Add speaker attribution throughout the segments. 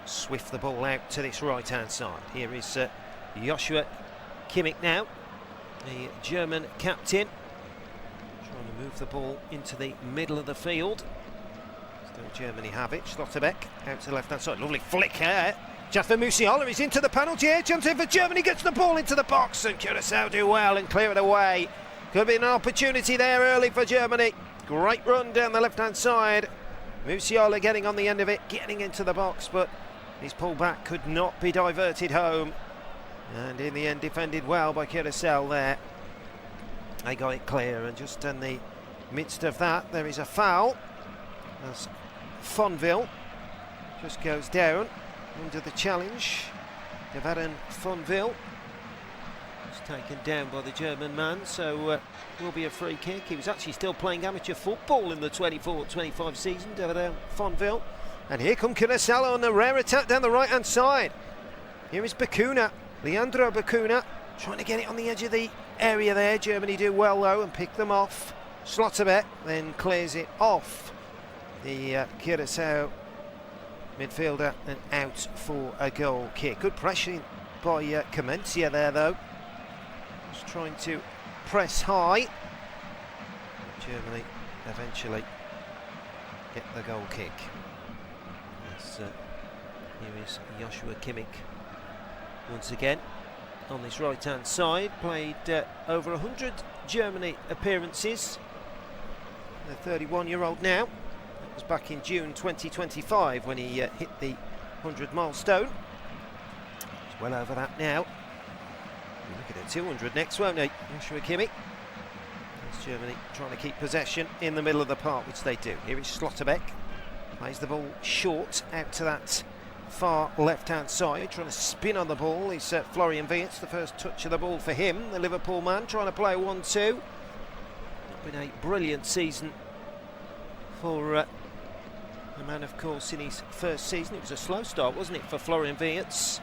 Speaker 1: swift the ball out to this right-hand side. Here is Joshua Kimmich now, the German captain, trying to move the ball into the middle of the field. Still Germany have it. Schlotterbeck out to the left-hand side. Lovely flick here. Jasper Musiala is into the penalty area. Jumps in for Germany, gets the ball into the box, and Curaçao do well and clear it away. Could be an opportunity there early for Germany. Great run down the left-hand side. Musiala getting on the end of it, getting into the box, but his pullback could not be diverted home. And in the end, defended well by Curaçao there. They got it clear, and just in the midst of that, there is a foul. As Fonville just goes down under the challenge. Devaran Fonville was taken down by the German man, so will be a free kick. He was actually still playing amateur football in the 24-25 season, Devaran Fonville. And here come Curaçao on the rare attack down the right-hand side. Here is Bacuna, Leandro Bacuna, trying to get it on the edge of the area there. Germany do well though and pick them off. Schlotterbeck then clears it off the Curaçao midfielder and out for a goal kick. Good pressing by Comencia there though. Just trying to press high. Germany eventually get the goal kick. As, here is Joshua Kimmich once again on this right hand side. Played over 100 Germany appearances. The 31-year-old now. That was back in June 2025 when he hit the 100 milestone. He's well over that now. We'll look at the 200 next, won't he? Joshua Kimmich. That's Germany trying to keep possession in the middle of the park, which they do. Here is Schlotterbeck. Plays the ball short out to that far left-hand side. Trying to spin on the ball is Florian Wirtz. The first touch of the ball for him, the Liverpool man, trying to play 1-2. Been a brilliant season for a man, of course, in his first season. It was a slow start, wasn't it, for Florian Wirtz?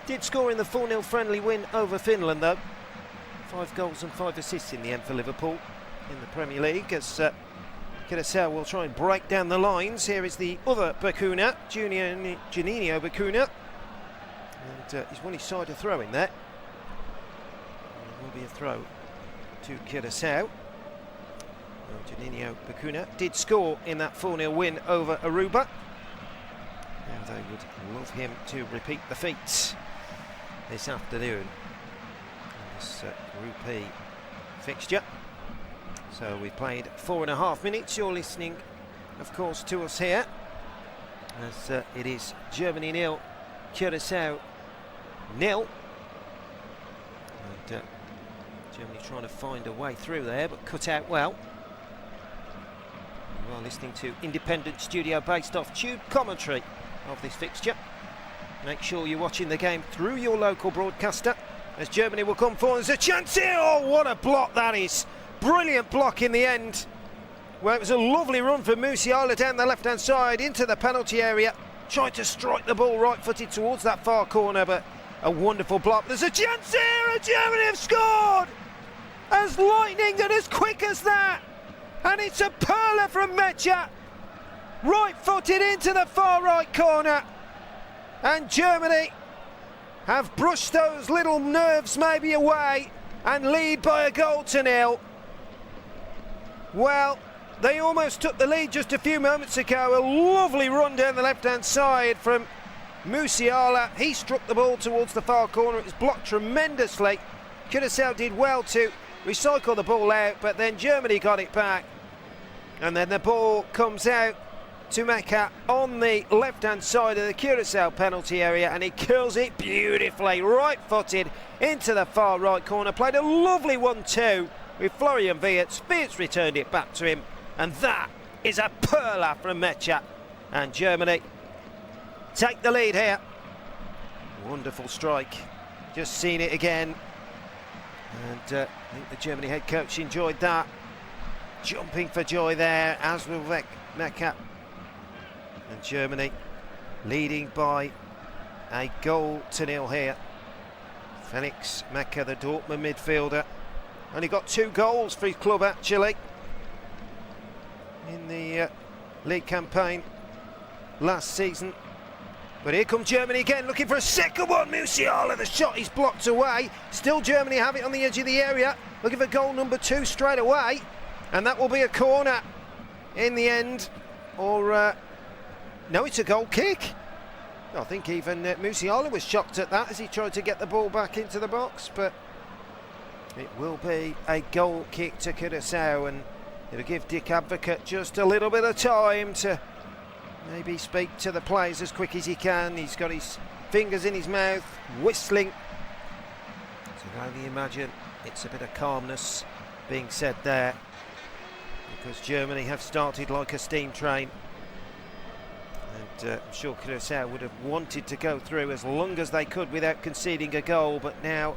Speaker 1: Did score in the 4-0 friendly win over Finland, though. 5 goals and 5 assists in the end for Liverpool in the Premier League, as Curaçao will try and break down the lines. Here is the other Bacuna, Juninho Bacuna. And he's won his side a throw in there. And it will be a throw to Curaçao. Well, Juninho Bacuna did score in that 4-0 win over Aruba. Now they would love him to repeat the feat this afternoon in this Group E fixture. So we've played 4.5 minutes. You're listening, of course, to us here as it is Germany 0, Curaçao 0. And Germany trying to find a way through there, but cut out well. You are listening to independent studio based off tube commentary of this fixture. Make sure you're watching the game through your local broadcaster, as Germany will come forward. There's a chance here. Oh, what a block that is. Brilliant block in the end, where it was a lovely run for Musiala down the left-hand side into the penalty area. Tried to strike the ball right-footed towards that far corner, but a wonderful block. There's a chance here, and Germany have scored! As lightning and as quick as that! And it's a perler from Mecha, right-footed into the far right corner. And Germany have brushed those little nerves maybe away and lead by a goal to 0. Well, they almost took the lead just a few moments ago. A lovely run down the left-hand side from Musiala. He struck the ball towards the far corner. It was blocked tremendously. Curaçao did well to recycle the ball out, but then Germany got it back. And then the ball comes out to Mecca on the left-hand side of the Curaçao penalty area, and he curls it beautifully, right-footed into the far right corner. Played a lovely 1-2 with Florian Wirtz. Wirtz returned it back to him, and that is a perler from Mecha. And Germany take the lead here. Wonderful strike. Just seen it again. And I think the Germany head coach enjoyed that. Jumping for joy there, as will Mecca. And Germany leading by a goal to 0 here. Felix Mecca, the Dortmund midfielder, only got 2 goals for his club actually in the league campaign last season. But here comes Germany again, looking for a second one. Musiala, the shot is blocked away. Still Germany have it on the edge of the area, looking for goal number 2 straight away. And that will be a corner in the end. Or, no, it's a goal kick. I think even Musiala was shocked at that as he tried to get the ball back into the box. But it will be a goal kick to Curaçao, and it'll give Dick Advocate just a little bit of time to maybe speak to the players as quick as he can. He's got his fingers in his mouth, whistling. So I can only imagine it's a bit of calmness being said there, because Germany have started like a steam train. And I'm sure Curaçao would have wanted to go through as long as they could without conceding a goal, but now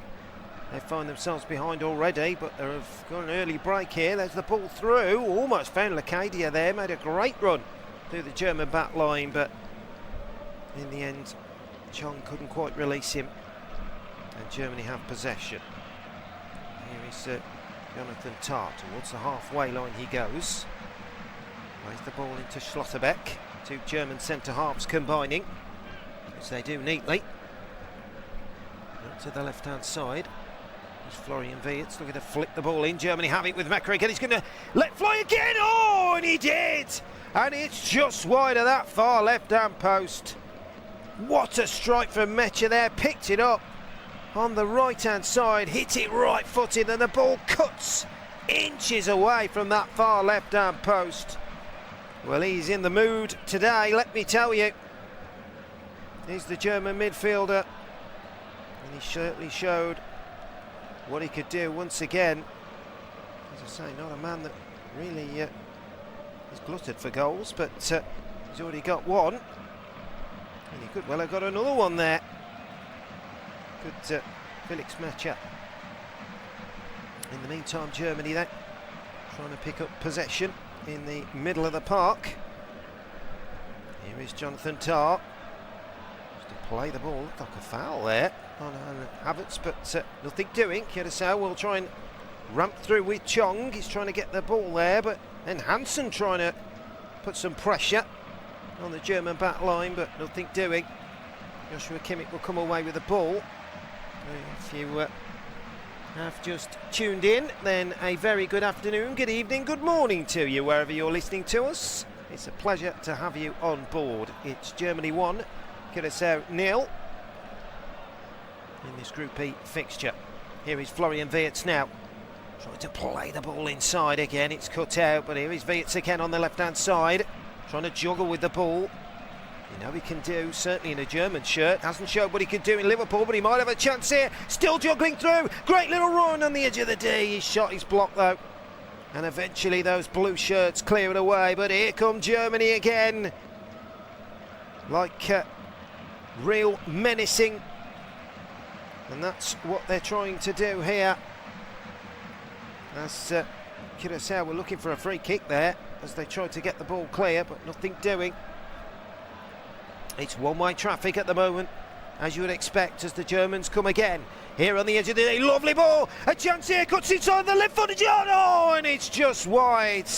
Speaker 1: they find themselves behind already. But they've got an early break here. There's the ball through. Almost found Lacadia there, made a great run through the German back line, but in the end Chong couldn't quite release him, and Germany have possession. Here is Jonathan Tah. Towards the halfway line he goes. Plays the ball into Schlotterbeck. 2 German centre halves combining, as they do neatly. Up to the left hand side. There's Florian Wirtz looking to flick the ball in. Germany have it with Mekker again. He's going to let fly again. Oh, and he did! And it's just wide of that far left-hand post. What a strike from Mekker there. Picked it up on the right-hand side, hit it right-footed, and the ball cuts inches away from that far left-hand post. Well, he's in the mood today, let me tell you. He's the German midfielder, and he certainly showed what he could do once again. As I say, not a man that really is glutted for goals, but he's already got one, and he could well have got another one there. Good Felix Mekker. In the meantime, Germany then trying to pick up possession in the middle of the park. Here is Jonathan Tah. Just to play the ball. Looked like a foul there on Havertz, but nothing doing. Curaçao will try and ramp through with Chong. He's trying to get the ball there, but then Hansen trying to put some pressure on the German back line, but nothing doing. Joshua Kimmich will come away with the ball. If you have just tuned in, then a very good afternoon, good evening, good morning to you wherever you're listening to us. It's a pleasure to have you on board. It's Germany 1, Curaçao 0 in this Group E fixture. Here is Florian Wirtz now, trying to play the ball inside again. It's cut out, but here is Wirtz again on the left-hand side, trying to juggle with the ball. You know he can do, certainly in a German shirt. Hasn't showed what he can do in Liverpool, but he might have a chance here. Still juggling through. Great little run on the edge of the D. His shot is blocked though. And eventually those blue shirts clear it away. But here come Germany again. Like real menacing. And that's what they're trying to do here. As Curaçao were looking for a free kick there, as they tried to get the ball clear, but nothing doing. It's one-way traffic at the moment, as you would expect, as the Germans come again. Here on the edge of the day, lovely ball, a chance here, cuts inside the left-footed shot, oh, and it's just wide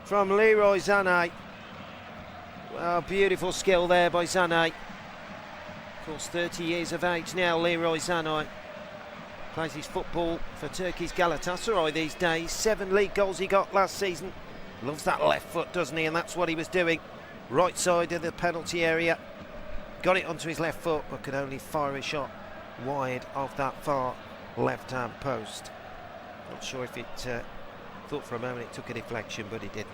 Speaker 1: from Leroy Sané. Well, beautiful skill there by Sané. Of course, 30 years of age now, Leroy Sané. Plays his football for Turkey's Galatasaray these days. 7 league goals he got last season. Loves that left foot, doesn't he? And that's what he was doing. Right side of the penalty area, got it onto his left foot, but could only fire a shot wide of that far left-hand post. Not sure if it thought for a moment it took a deflection, but it didn't.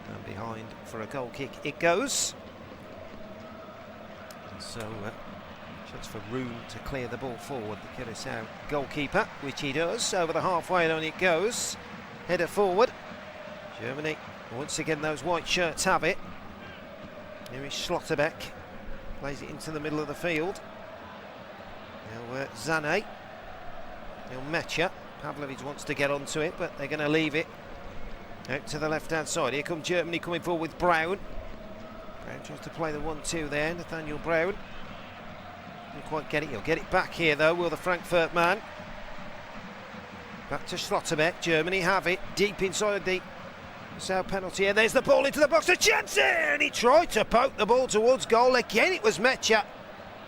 Speaker 1: And behind for a goal kick it goes. And so chance for room to clear the ball forward. The Curaçao goalkeeper, which he does, over the halfway line it goes. Header forward. Germany, once again those white shirts have it. Here is Schlotterbeck, plays it into the middle of the field. Now Sané, now Mekker. Pavlovic wants to get onto it, but they're going to leave it out to the left-hand side. Here comes Germany coming forward with Brown. Brown tries to play the 1-2 there, Nathaniel Brown. Didn't quite get it, he'll get it back here though, will the Frankfurt man. Back to Schlotterbeck, Germany have it, deep inside the Curaçao penalty, and there's the ball into the box, a chance here, and he tried to poke the ball towards goal. Again, it was Mecha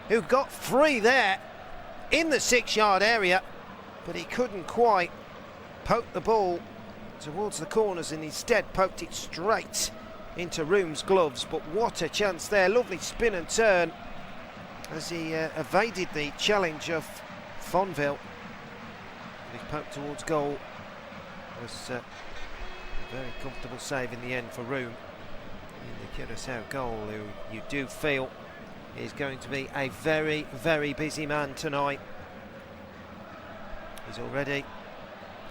Speaker 1: who got free there in the 6-yard area, but he couldn't quite poke the ball towards the corners and instead poked it straight into Room's gloves. But what a chance there, lovely spin and turn as he evaded the challenge of Fonville. His poke towards goal was a very comfortable save in the end for Room. In the Curaçao goal, who you do feel is going to be a very, very busy man tonight. He's already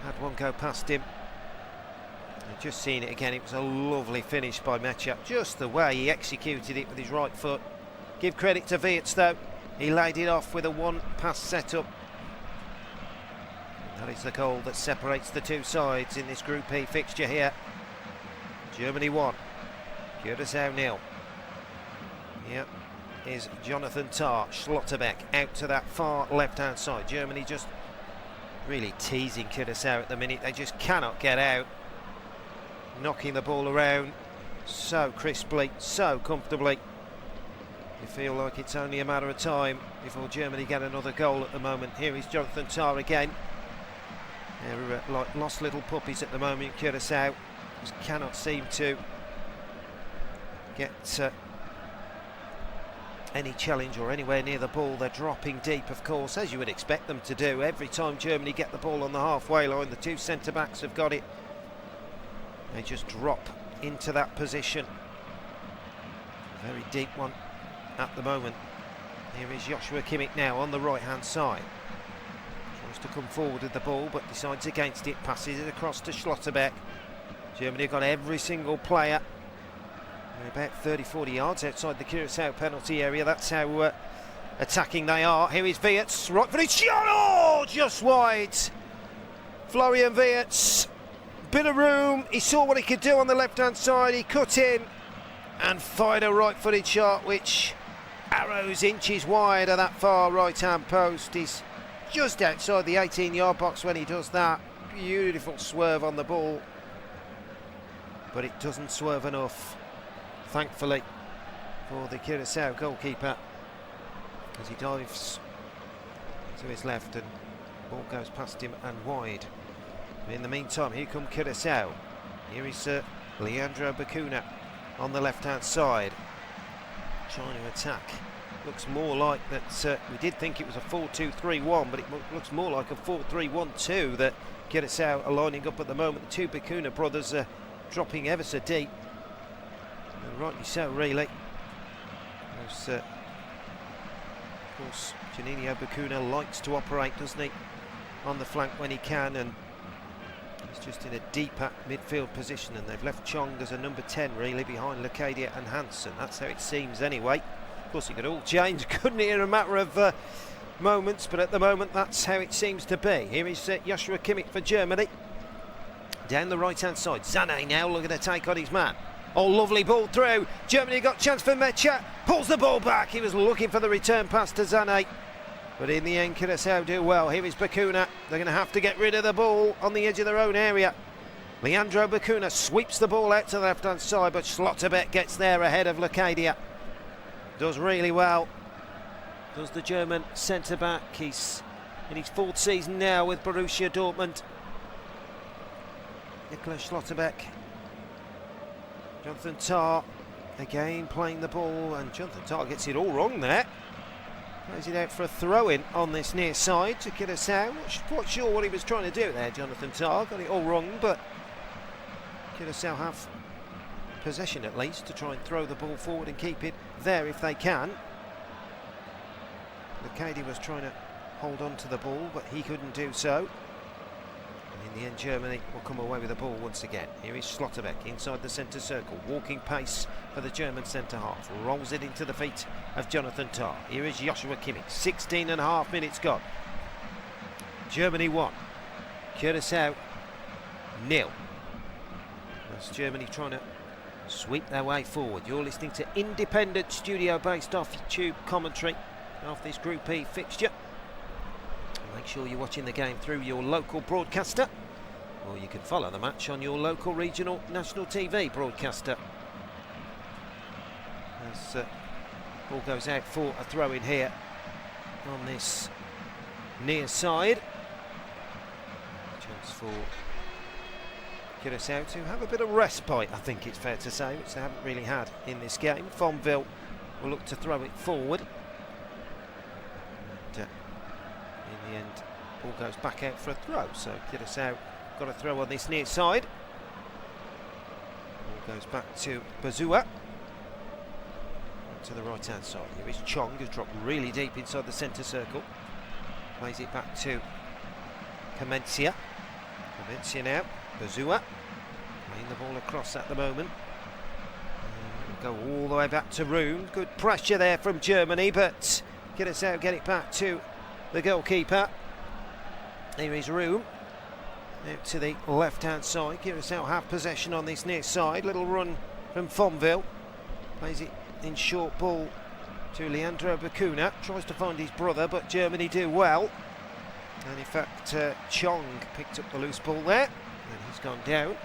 Speaker 1: had one go past him. I've just seen it again. It was a lovely finish by Mecha. Just the way he executed it with his right foot. Give credit to Wirtz though. He laid it off with a one-pass setup. That is the goal that separates the two sides in this Group E fixture here. Germany 1, Curaçao 0. Yep, is Jonathan Tah. Schlotterbeck out to that far left-hand side. Germany just really teasing Curaçao at the minute. They just cannot get out. Knocking the ball around so crisply, so comfortably. You feel like it's only a matter of time before Germany get another goal at the moment. Here is Jonathan Tah again. They're like lost little puppies at the moment. Curaçao just cannot seem to get any challenge or anywhere near the ball. They're dropping deep, of course, as you would expect them to do. Every time Germany get the ball on the halfway line, the two centre-backs have got it. They just drop into that position. A very deep one at the moment. Here is Joshua Kimmich now on the right-hand side. Tries to come forward with the ball, but decides against it. Passes it across to Schlotterbeck. Germany have got every single player. They're about 30-40 yards outside the Curaçao penalty area. That's how attacking they are. Here is Wirtz, right for the shot. Oh, just wide. Florian Wirtz. Bit of room, he saw what he could do on the left-hand side, he cut in and fired a right-footed shot which arrows inches wide of that far right-hand post. He's just outside the 18-yard box when he does that. Beautiful swerve on the ball, but it doesn't swerve enough, thankfully, for the Curaçao goalkeeper as he dives to his left and the ball goes past him and wide. In the meantime, here come Curaçao. Here is Leandro Bacuna on the left-hand side, trying to attack. Looks more like that. We did think it was a 4-2-3-1, but it looks more like a 4-3-1-2 that Curaçao are lining up at the moment. The two Bacuna brothers are dropping ever so deep, and rightly so, really. Of course, Juninho Bacuna likes to operate, doesn't he, on the flank when he can, and he's just in a deeper midfield position, and they've left Chong as a number 10 really behind Lecadia and Hansen. That's how it seems anyway. Of course it could all change, couldn't it, in a matter of moments, but at the moment that's how it seems to be. Here is Joshua Kimmich for Germany. Down the right hand side, Sané now looking to take on his man. Oh, lovely ball through. Germany got chance for Mecha, pulls the ball back. He was looking for the return pass to Sané, but in the end Curaçao do well. Here is Bacuna. They're going to have to get rid of the ball on the edge of their own area. Leandro Bacuna sweeps the ball out to the left hand side, but Schlotterbeck gets there ahead of Lecadia. Does really well, does the German centre back. He's in his 4th season now with Borussia Dortmund. Nicolas Schlotterbeck. Jonathan Tah again playing the ball, and Jonathan Tah gets it all wrong there. Plays it out for a throw-in on this near side to Curaçao. Not quite sure what he was trying to do there, Jonathan Tah. Got it all wrong, but Curaçao have possession at least to try and throw the ball forward and keep it there if they can. Lecadia was trying to hold on to the ball, but he couldn't do so. And in the end, Germany will come away with the ball once again. Here is Schlotterbeck inside the centre circle, walking pace for the German centre half, rolls it into the feet of Jonathan Tah. Here is Joshua Kimmich, 16.5 minutes gone. Germany 1, Curaçao 0. That's Germany trying to sweep their way forward. You're listening to independent studio-based off-tube commentary of this Group E fixture. Make sure you're watching the game through your local broadcaster. or you can follow the match on your local, regional, national TV broadcaster. As ball goes out for a throw in here on this near side. Chance for Curaçao to have a bit of respite, I think it's fair to say, which they haven't really had in this game. Fonville will look to throw it forward. And, in the end, ball goes back out for a throw, so Curaçao got a throw on this near side. Ball goes back to Bazua. To the right hand side. Here is Chong, who's dropped really deep inside the centre circle. Plays it back to Comencia. Comencia now. Bazua playing the ball across at the moment. Go all the way back to Room. Good pressure there from Germany, but Curaçao get it back to the goalkeeper. Here is Room. Out to the left hand side. Curaçao have possession on this near side. Little run from Fonville. Plays it in short ball to Leandro Bacuna. Tries to find his brother, but Germany do well. And in fact, Chong picked up the loose ball there, and he's gone down.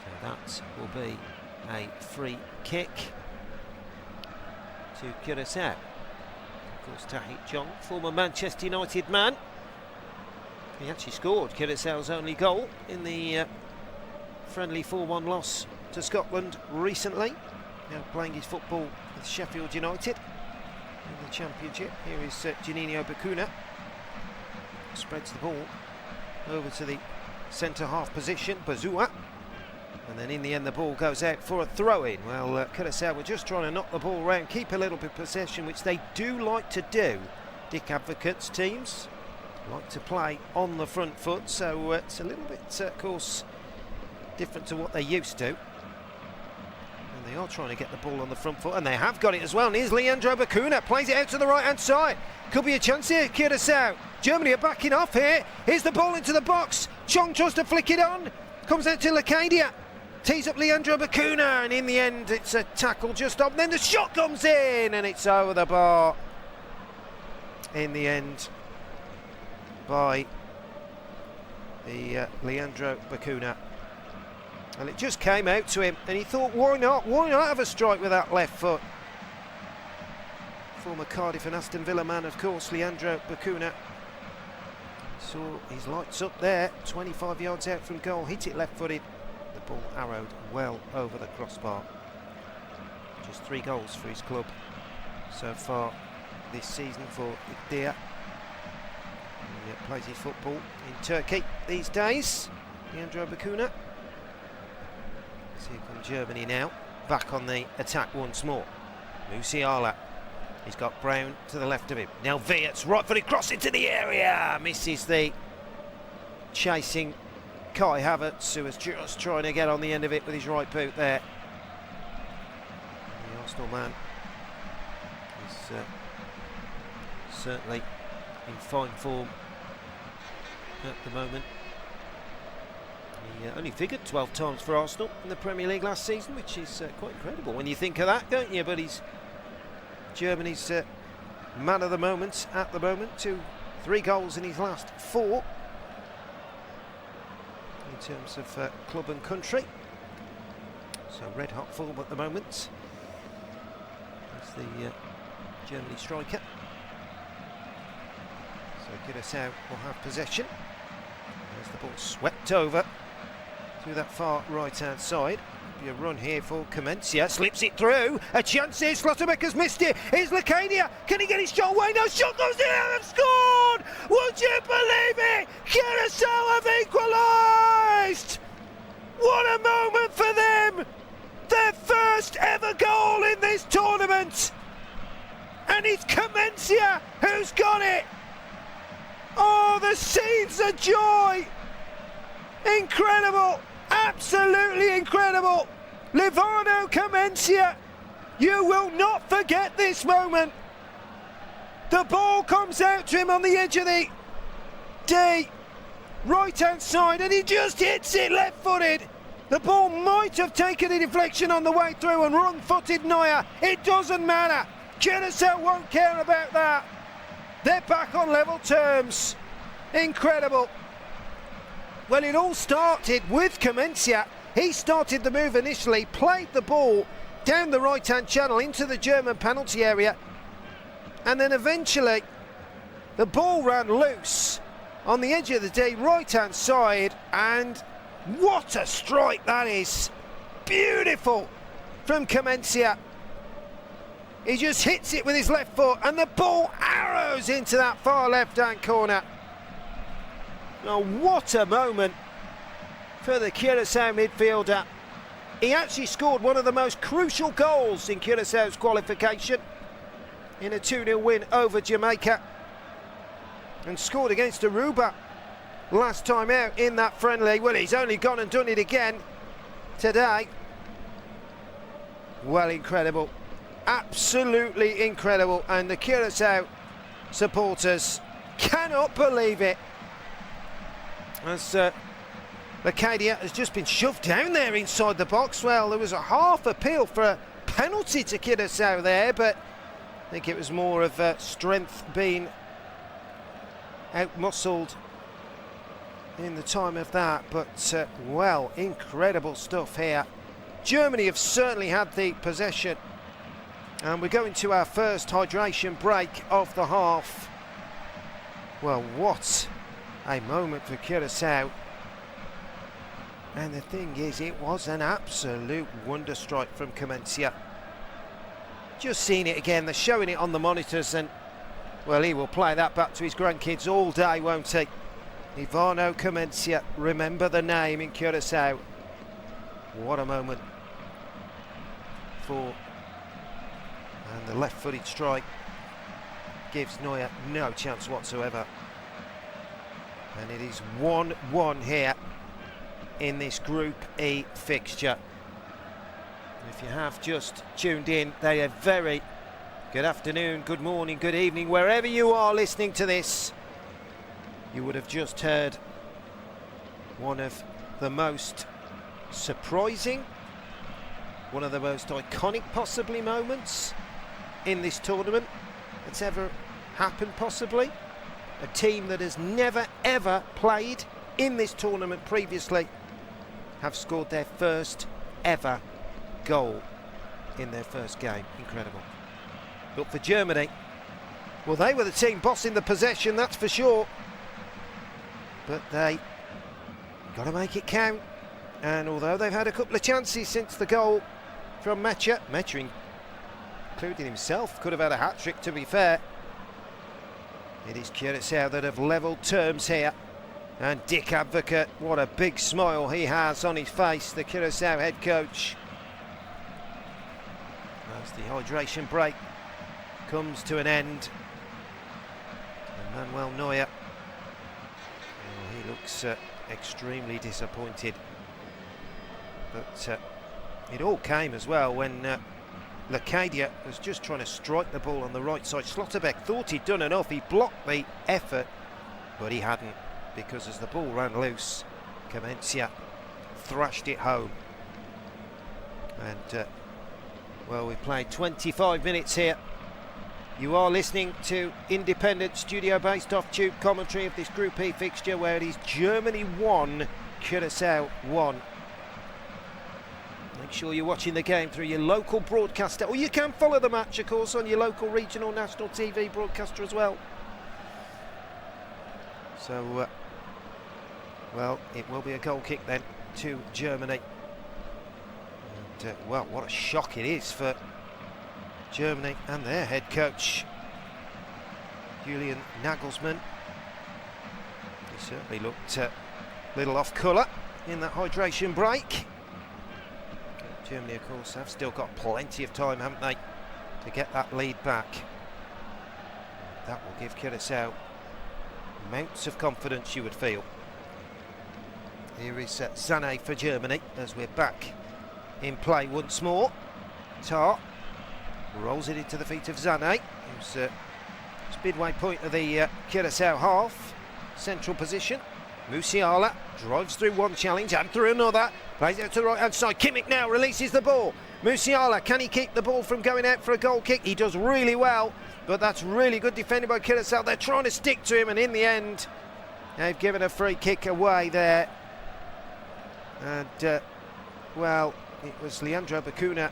Speaker 1: So that will be a free kick to Curaçao. Of course, Tahith Chong, former Manchester United man. He actually scored Curaçao's only goal in the friendly 4-1 loss to Scotland recently. Now playing his football with Sheffield United in the Championship. Here is Juninho Bacuna. Spreads the ball over to the centre half position, Bazua. And then in the end the ball goes out for a throw-in. Well, Curaçao were just trying to knock the ball around, keep a little bit of possession, which they do like to do. Dick Advocate's teams like to play on the front foot, so it's a little bit, of course, different to what they're used to. They are trying to get the ball on the front foot, and they have got it as well. And here's Leandro Bacuna, plays it out to the right hand side. Could be a chance here, Curaçao. Germany are backing off here. Here's the ball into the box. Chong tries to flick it on. Comes out to Lacadia. Tees up Leandro Bacuna, and in the end it's a tackle just up. And then the shot comes in, and it's over the bar. In the end, by the Leandro Bacuna. And it just came out to him, and he thought, why not have a strike with that left foot? Former Cardiff and Aston Villa man, of course, Leandro Bacuna. Saw his lights up there, 25 yards out from goal, hit it left-footed. The ball arrowed well over the crossbar. Just 3 goals for his club so far this season for Ikdia. He plays his football in Turkey these days, Leandro Bacuna. Here comes Germany now, back on the attack once more. Musiala, he's got Brown to the left of him. Now Wirtz, right-footed cross into the area, misses the chasing Kai Havertz, who was just trying to get on the end of it with his right boot there. And the Arsenal man is certainly in fine form at the moment. He only figured 12 times for Arsenal in the Premier League last season, which is quite incredible when you think of that, don't you? But he's Germany's man of the moment at the moment. 3 goals in his last 4 in terms of club and country. So red hot form at the moment. That's the Germany striker. So Curaçao will have possession. There's the ball swept over through that far right-hand side. Be a run here for Comencia, slips it through. A chance here, Slotterbeck has missed it. Here's Lacadia, can he get his shot away? No, shot goes in and they've scored! Would you believe it? Curaçao have equalised! What a moment for them! Their first ever goal in this tournament! And it's Comencia who's got it! Oh, the scenes of joy! Incredible! Absolutely incredible! Livano Comencia, you will not forget this moment. The ball comes out to him on the edge of the D, right-hand side, and he just hits it left-footed. The ball might have taken a deflection on the way through and wrong-footed Neuer. It doesn't matter. Curaçao won't care about that. They're back on level terms. Incredible. Well, it all started with Comencia. He started the move initially, played the ball down the right-hand channel into the German penalty area, and then eventually the ball ran loose on the edge of the D, right-hand side, and what a strike that is. Beautiful from Comencia. He just hits it with his left foot, and the ball arrows into that far left-hand corner. Oh, what a moment for the Curaçao midfielder. He actually scored one of the most crucial goals in Curaçao's qualification in a 2-0 win over Jamaica, and scored against Aruba last time out in that friendly. Well, he's only gone and done it again today. Well, incredible. Absolutely incredible. And the Curaçao supporters cannot believe it. As Lacadia has just been shoved down there inside the box. Well, there was a half appeal for a penalty to Curaçao there, but I think it was more of strength being out-muscled in the time of that. But, well, incredible stuff here. Germany have certainly had the possession. And we're going to our first hydration break of the half. Well, what a moment for Curaçao. And the thing is, it was an absolute wonder strike from Comencia. Just seeing it again, they're showing it on the monitors, and well, he will play that back to his grandkids all day, won't he? Ivano Comencia, remember the name in Curaçao. What a moment for, and the left-footed strike gives Neuer no chance whatsoever. And it is 1-1 here in this Group E fixture. If you have just tuned in, they are very good afternoon, good morning, good evening, wherever you are listening to this. You would have just heard one of the most surprising, one of the most iconic possibly moments in this tournament that's ever happened possibly. A team that has never ever played in this tournament previously have scored their first ever goal in their first game. Incredible. But for Germany, well, they were the team bossing the possession, that's for sure. But they got to make it count. And although they've had a couple of chances since the goal from Mecha, including himself, could have had a hat-trick to be fair. It is Curaçao that have levelled terms here. And Dick Advocate, what a big smile he has on his face, the Curaçao head coach. As the hydration break comes to an end. And Manuel Neuer, he looks extremely disappointed. But it all came as well when Lacadia was just trying to strike the ball on the right side. Schlotterbeck thought he'd done enough, he blocked the effort, but he hadn't, because as the ball ran loose, Comencia thrashed it home. And well, we've played 25 minutes here. You are listening to independent studio-based off-tube commentary of this Group E fixture, where it is Germany 1, Curaçao 1. Make sure you're watching the game through your local broadcaster, or you can follow the match, of course, on your local, regional, national TV broadcaster as well. So, well, it will be a goal kick then to Germany. And, well, what a shock it is for Germany and their head coach, Julian Nagelsmann. He certainly looked a little off colour in that hydration break. Germany, of course, have still got plenty of time, haven't they, to get that lead back. That will give Curaçao amounts of confidence, you would feel. Here is Sané for Germany as we're back in play once more. Tar rolls it into the feet of Sané, who's midway point of the Curaçao half. Central position. Musiala drives through one challenge and through another. Plays out to the right hand side. Kimmich now releases the ball. Musiala, can he keep the ball from going out for a goal kick? He does really well, but that's really good defending by Curaçao. They're trying to stick to him, and in the end, they've given a free kick away there. And, well, it was Leandro Bacuna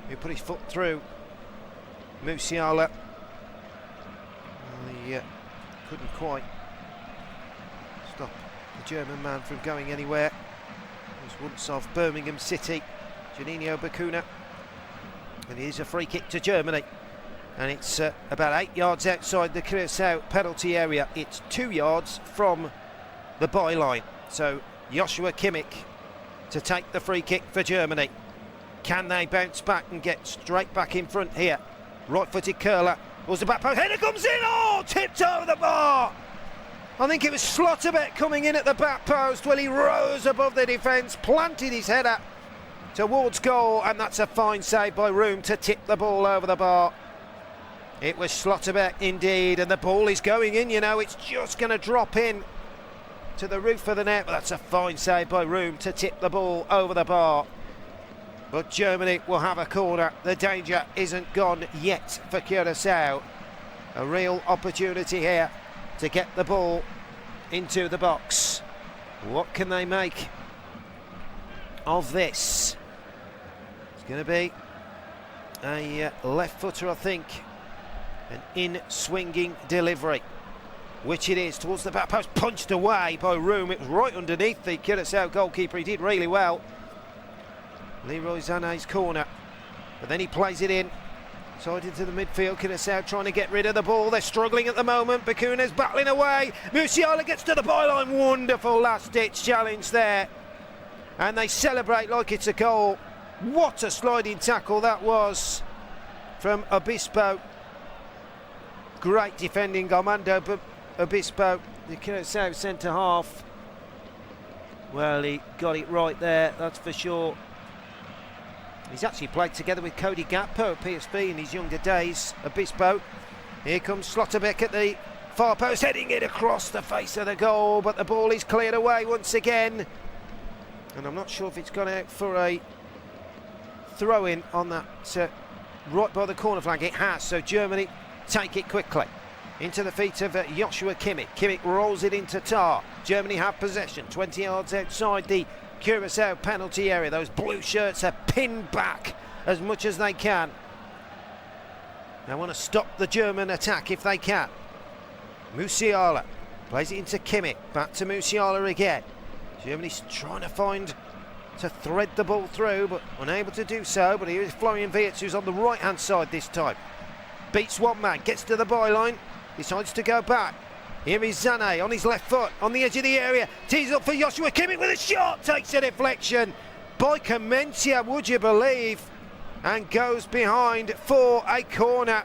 Speaker 1: who put his foot through Musiala. Well, he couldn't quite stop the German man from going anywhere. He was once of Birmingham City, Juninho Bacuna. And it is a free kick to Germany. And it's about 8 yards outside the Curaçao penalty area. It's 2 yards from the byline. So Joshua Kimmich to take the free kick for Germany. Can they bounce back and get straight back in front here? Right-footed curler. Was the back post. Header comes in. Oh, tipped over the bar. I think it was Slotterbeck coming in at the back post. Well, he rose above the defence, planted his header towards goal, and that's a fine save by Room to tip the ball over the bar. It was Slotterbeck indeed, and the ball is going in, you know, it's just going to drop in to the roof of the net, but that's a fine save by Room to tip the ball over the bar. But Germany will have a corner. The danger isn't gone yet for Curaçao. A real opportunity here to get the ball into the box. What can they make of this? It's going to be a left footer, I think. An in-swinging delivery, which it is, towards the back post, punched away by Room. It was right underneath the Curaçao goalkeeper. He did really well. Leroy Sané's corner, but then he plays it in side into the midfield. Curaçao trying to get rid of the ball. They're struggling at the moment. Bacuna's battling away. Musiala gets to the byline. Wonderful last-ditch challenge there, and they celebrate like it's a goal. What a sliding tackle that was from Obispo. Great defending, Armando Obispo, the Curaçao centre half. Well, he got it right there, that's for sure. He's actually played together with Cody Gakpo at PSV in his younger days. Obispo. Here comes Slotterbeck at the far post, heading it across the face of the goal, but the ball is cleared away once again. And I'm not sure if it's gone out for a throw-in on that right by the corner flag. It has, so Germany take it quickly into the feet of Joshua Kimmich. Kimmich rolls it into Tar. Germany have possession 20 yards outside the Curaçao penalty area. Those blue shirts are pinned back as much as they can. They want to stop the German attack if they can. Musiala plays it into Kimmich. Back to Musiala again. Germany's trying to thread the ball through, but unable to do so. But here is Florian Wirtz, who's on the right-hand side this time. Beats one man, gets to the byline, decides to go back. Here is Sané on his left foot, on the edge of the area. Tees up for Joshua Kimmich with a shot, takes a deflection by Comencia, would you believe? And goes behind for a corner.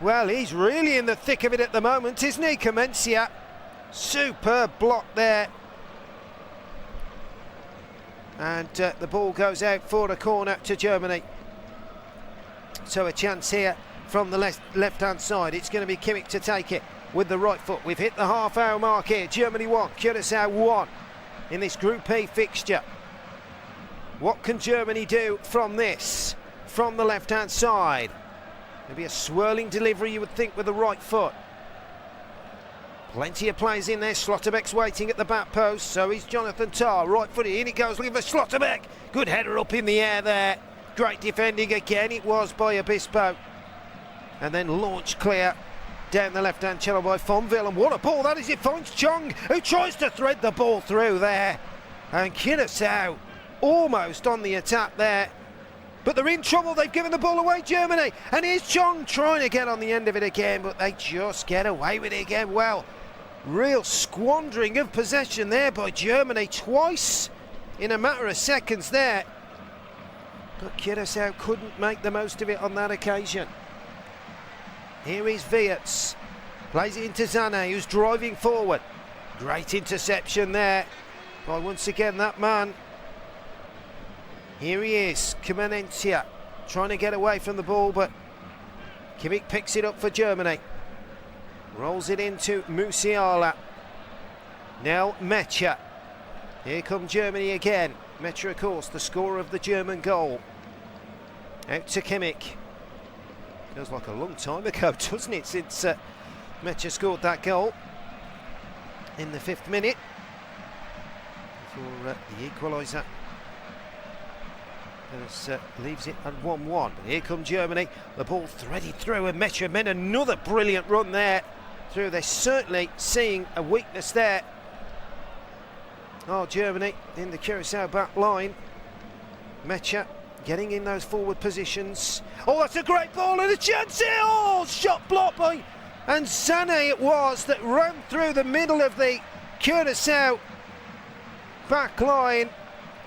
Speaker 1: Well, he's really in the thick of it at the moment, isn't he, Comencia? Superb block there. And the ball goes out for a corner to Germany. So a chance here from the left-hand side. It's going to be Kimmich to take it with the right foot. We've hit the half-hour mark here. Germany 1, Curaçao 1 in this Group E fixture. What can Germany do from this, from the left-hand side? Maybe a swirling delivery, you would think, with the right foot. Plenty of players in there. Slotterbeck's waiting at the back post. So is Jonathan Tah, right-footed. In it goes, looking for Slotterbeck. Good header up in the air there. Great defending again, it was by Obispo. And then launched clear down the left-hand channel by Fonville. And what a ball that is. It finds Chong, who tries to thread the ball through there. And Curaçao almost on the attack there. But they're in trouble. They've given the ball away, Germany. And here's Chong trying to get on the end of it again, but they just get away with it again. Well, real squandering of possession there by Germany. Twice in a matter of seconds there. But Curaçao couldn't make the most of it on that occasion. Here is Wirtz. Plays it into Sané, who's driving forward. Great interception there by, once again, that man. Here he is, Comencia, trying to get away from the ball, but Kimmich picks it up for Germany. Rolls it into Musiala. Now Mecha. Here come Germany again. Mecha, of course, the scorer of the German goal. Out to Kimmich. Feels like a long time ago, doesn't it, since Mecha scored that goal in the 5th minute. for the equaliser. Leaves it at 1-1. But here come Germany. The ball threaded through, and Mechermen, another brilliant run there through. They're certainly seeing a weakness there. Oh, Germany in the Curaçao back line. Mecha getting in those forward positions. Oh, that's a great ball and a chance here. Oh, shot blocked by and Sané it was that ran through the middle of the Curaçao back line.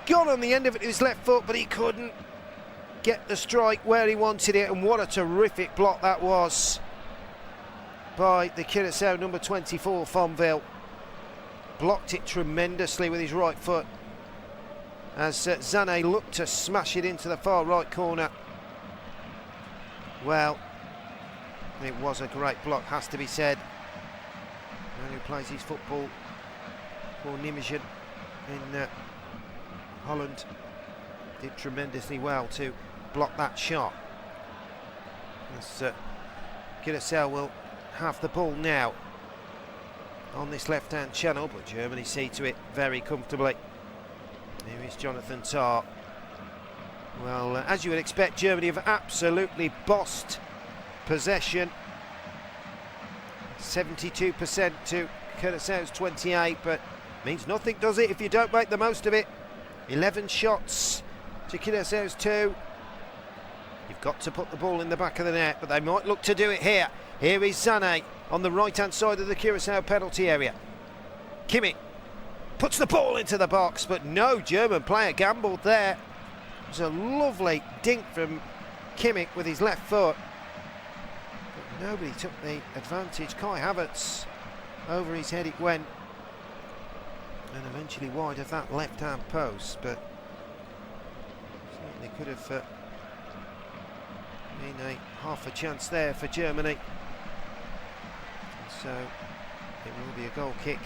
Speaker 1: Got on the end of it with his left foot, but he couldn't get the strike where he wanted it. And what a terrific block that was by the Curaçao number 24, Fonville. Blocked it tremendously with his right foot as Sané looked to smash it into the far right corner. Well, it was a great block, has to be said. Man who plays his football for Nijmegen in Holland did tremendously well to block that shot. As Curaçao will have the ball now on this left-hand channel, but Germany see to it very comfortably. Here is Jonathan Tah. Well, as you would expect, Germany have absolutely bossed possession. 72% to Curaçao's 28%, but means nothing, does it, if you don't make the most of it? 11 shots to Curaçao's 2. You've got to put the ball in the back of the net, but they might look to do it here. Here is Sané on the right-hand side of the Curaçao penalty area. Kimmich puts the ball into the box, but no German player gambled there. It was a lovely dink from Kimmich with his left foot, but nobody took the advantage. Kai Havertz, over his head it went, and eventually wide of that left-hand post, but certainly could have been a half a chance there for Germany. And so it will be a goal kick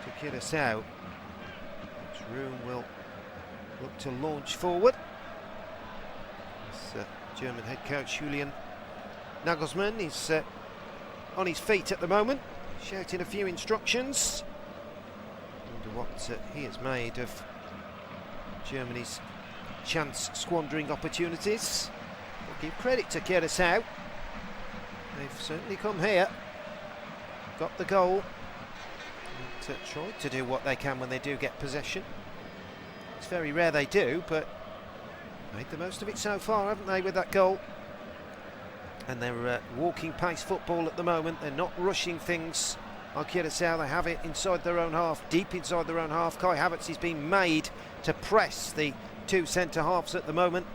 Speaker 1: to Curaçao, which Room will look to launch forward. This German head coach Julian Nagelsmann is on his feet at the moment, shouting a few instructions. Wonder what he has made of Germany's chance squandering opportunities. But give credit to Curaçao, they've certainly come here, got the goal, and tried to do what they can when they do get possession. It's very rare they do, but made the most of it so far, haven't they, with that goal? And they're walking pace football at the moment. They're not rushing things like Curaçao. They have it inside their own half, deep inside their own half. Kai Havertz is being made to press the two centre-halves at the moment.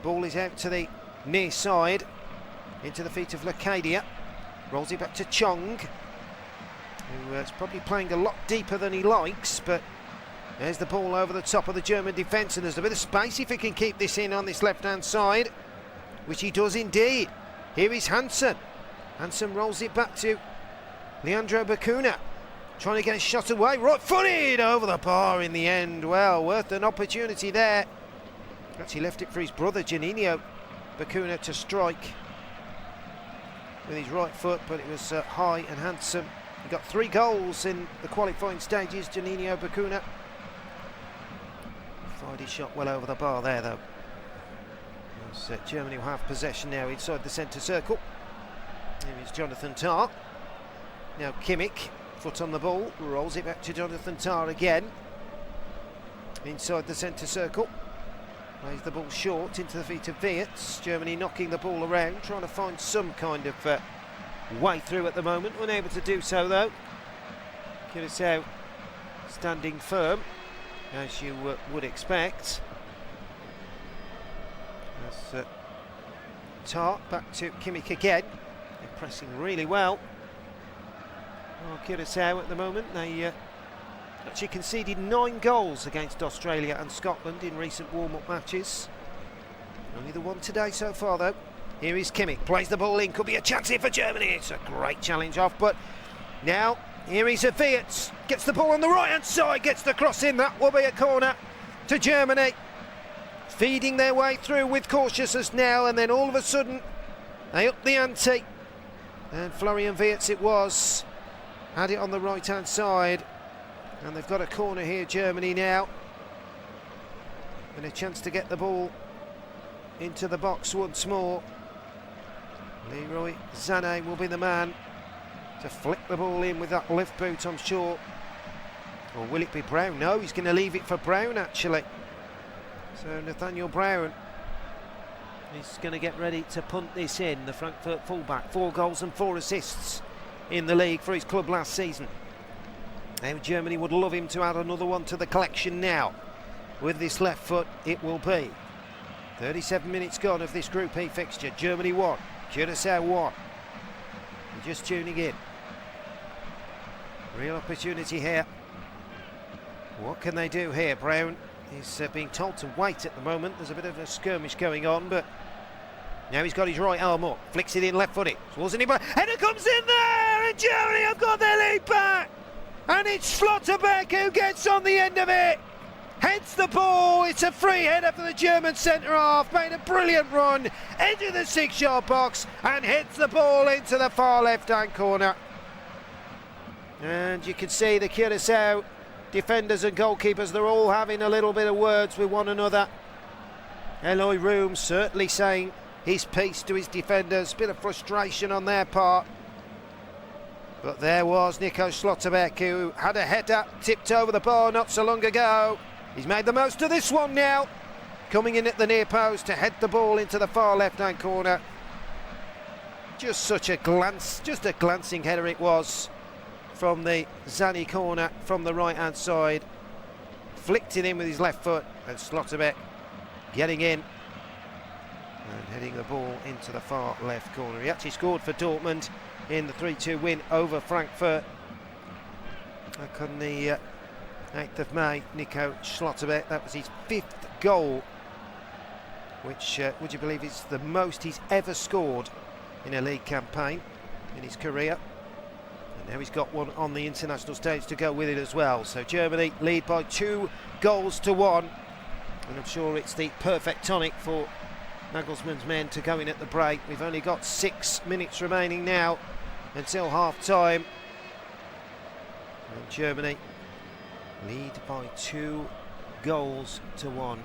Speaker 1: Ball is out to the near side, into the feet of Lacadia. Rolls it back to Chong, who is probably playing a lot deeper than he likes, but there's the ball over the top of the German defence, and there's a bit of space if he can keep this in on this left-hand side, which he does indeed. Here is Hansen. Hansen rolls it back to Leandro Bacuna, trying to get a shot away, right-footed over the bar in the end. Well, worth an opportunity there. Actually left it for his brother Juninho Bacuna to strike with his right foot, but it was high and handsome. He got 3 goals in the qualifying stages, Juninho Bacuna. Fired his shot well over the bar there, though. As, Germany will have possession now inside the centre circle. Here is Jonathan Tah. Now Kimmich, foot on the ball, rolls it back to Jonathan Tah again. Inside the centre circle. Plays the ball short into the feet of Wirtz. Germany knocking the ball around, trying to find some kind of way through at the moment. Unable to do so, though. Curaçao standing firm, as you would expect. As Tah back to Kimmich again. They're pressing really well. Oh, Curaçao at the moment, they actually conceded 9 goals against Australia and Scotland in recent warm-up matches. Only the one today so far, though. Here is Kimmich, plays the ball in, could be a chance here for Germany. It's a great challenge off, but now here is Wirtz, gets the ball on the right-hand side, gets the cross in. That will be a corner to Germany. Feeding their way through with cautiousness now, and then all of a sudden they up the ante. And Florian Wirtz it was, had it on the right-hand side. And they've got a corner here, Germany now. And a chance to get the ball into the box once more. Leroy Sané will be the man to flick the ball in with that left boot, I'm sure. Or will it be Brown? No, he's going to leave it for Brown, actually. So Nathaniel Brown is going to get ready to punt this in. The Frankfurt fullback, 4 goals and 4 assists in the league for his club last season. Now Germany would love him to add another one to the collection now. With this left foot, it will be. 37 minutes gone of this Group E fixture. Germany 1, Curaçao 1. You're just tuning in. Real opportunity here. What can they do here? Brown is being told to wait at the moment. There's a bit of a skirmish going on, but now he's got his right arm up. Flicks it in left-footed. Towards anybody. Header comes in there, and Germany have got their lead back. And it's Schlotterbeck who gets on the end of it. Heads the ball. It's a free header for the German centre-half. Made a brilliant run into the 6-yard box and heads the ball into the far left-hand corner. And you can see the Curaçao defenders and goalkeepers, they're all having a little bit of words with one another. Eloy Room certainly saying his piece to his defenders. Bit of frustration on their part. But there was Nico Schlotterbeck, who had a header tipped over the bar not so long ago. He's made the most of this one now. Coming in at the near post to head the ball into the far left-hand corner. Just such a glance, just a glancing header it was from the Sané corner from the right-hand side. Flicked it in with his left foot, and Schlotterbeck getting in and heading the ball into the far left corner. He actually scored for Dortmund in the 3-2 win over Frankfurt back on the 8th of May. Nico Schlotterbeck, that was his 5th goal, which would you believe is the most he's ever scored in a league campaign in his career. And now he's got one on the international stage to go with it as well. So Germany lead by 2 goals to 1, and I'm sure it's the perfect tonic for Nagelsmann's men to go in at the break. We've only got 6 minutes remaining now until half-time. And Germany lead by 2 goals to 1.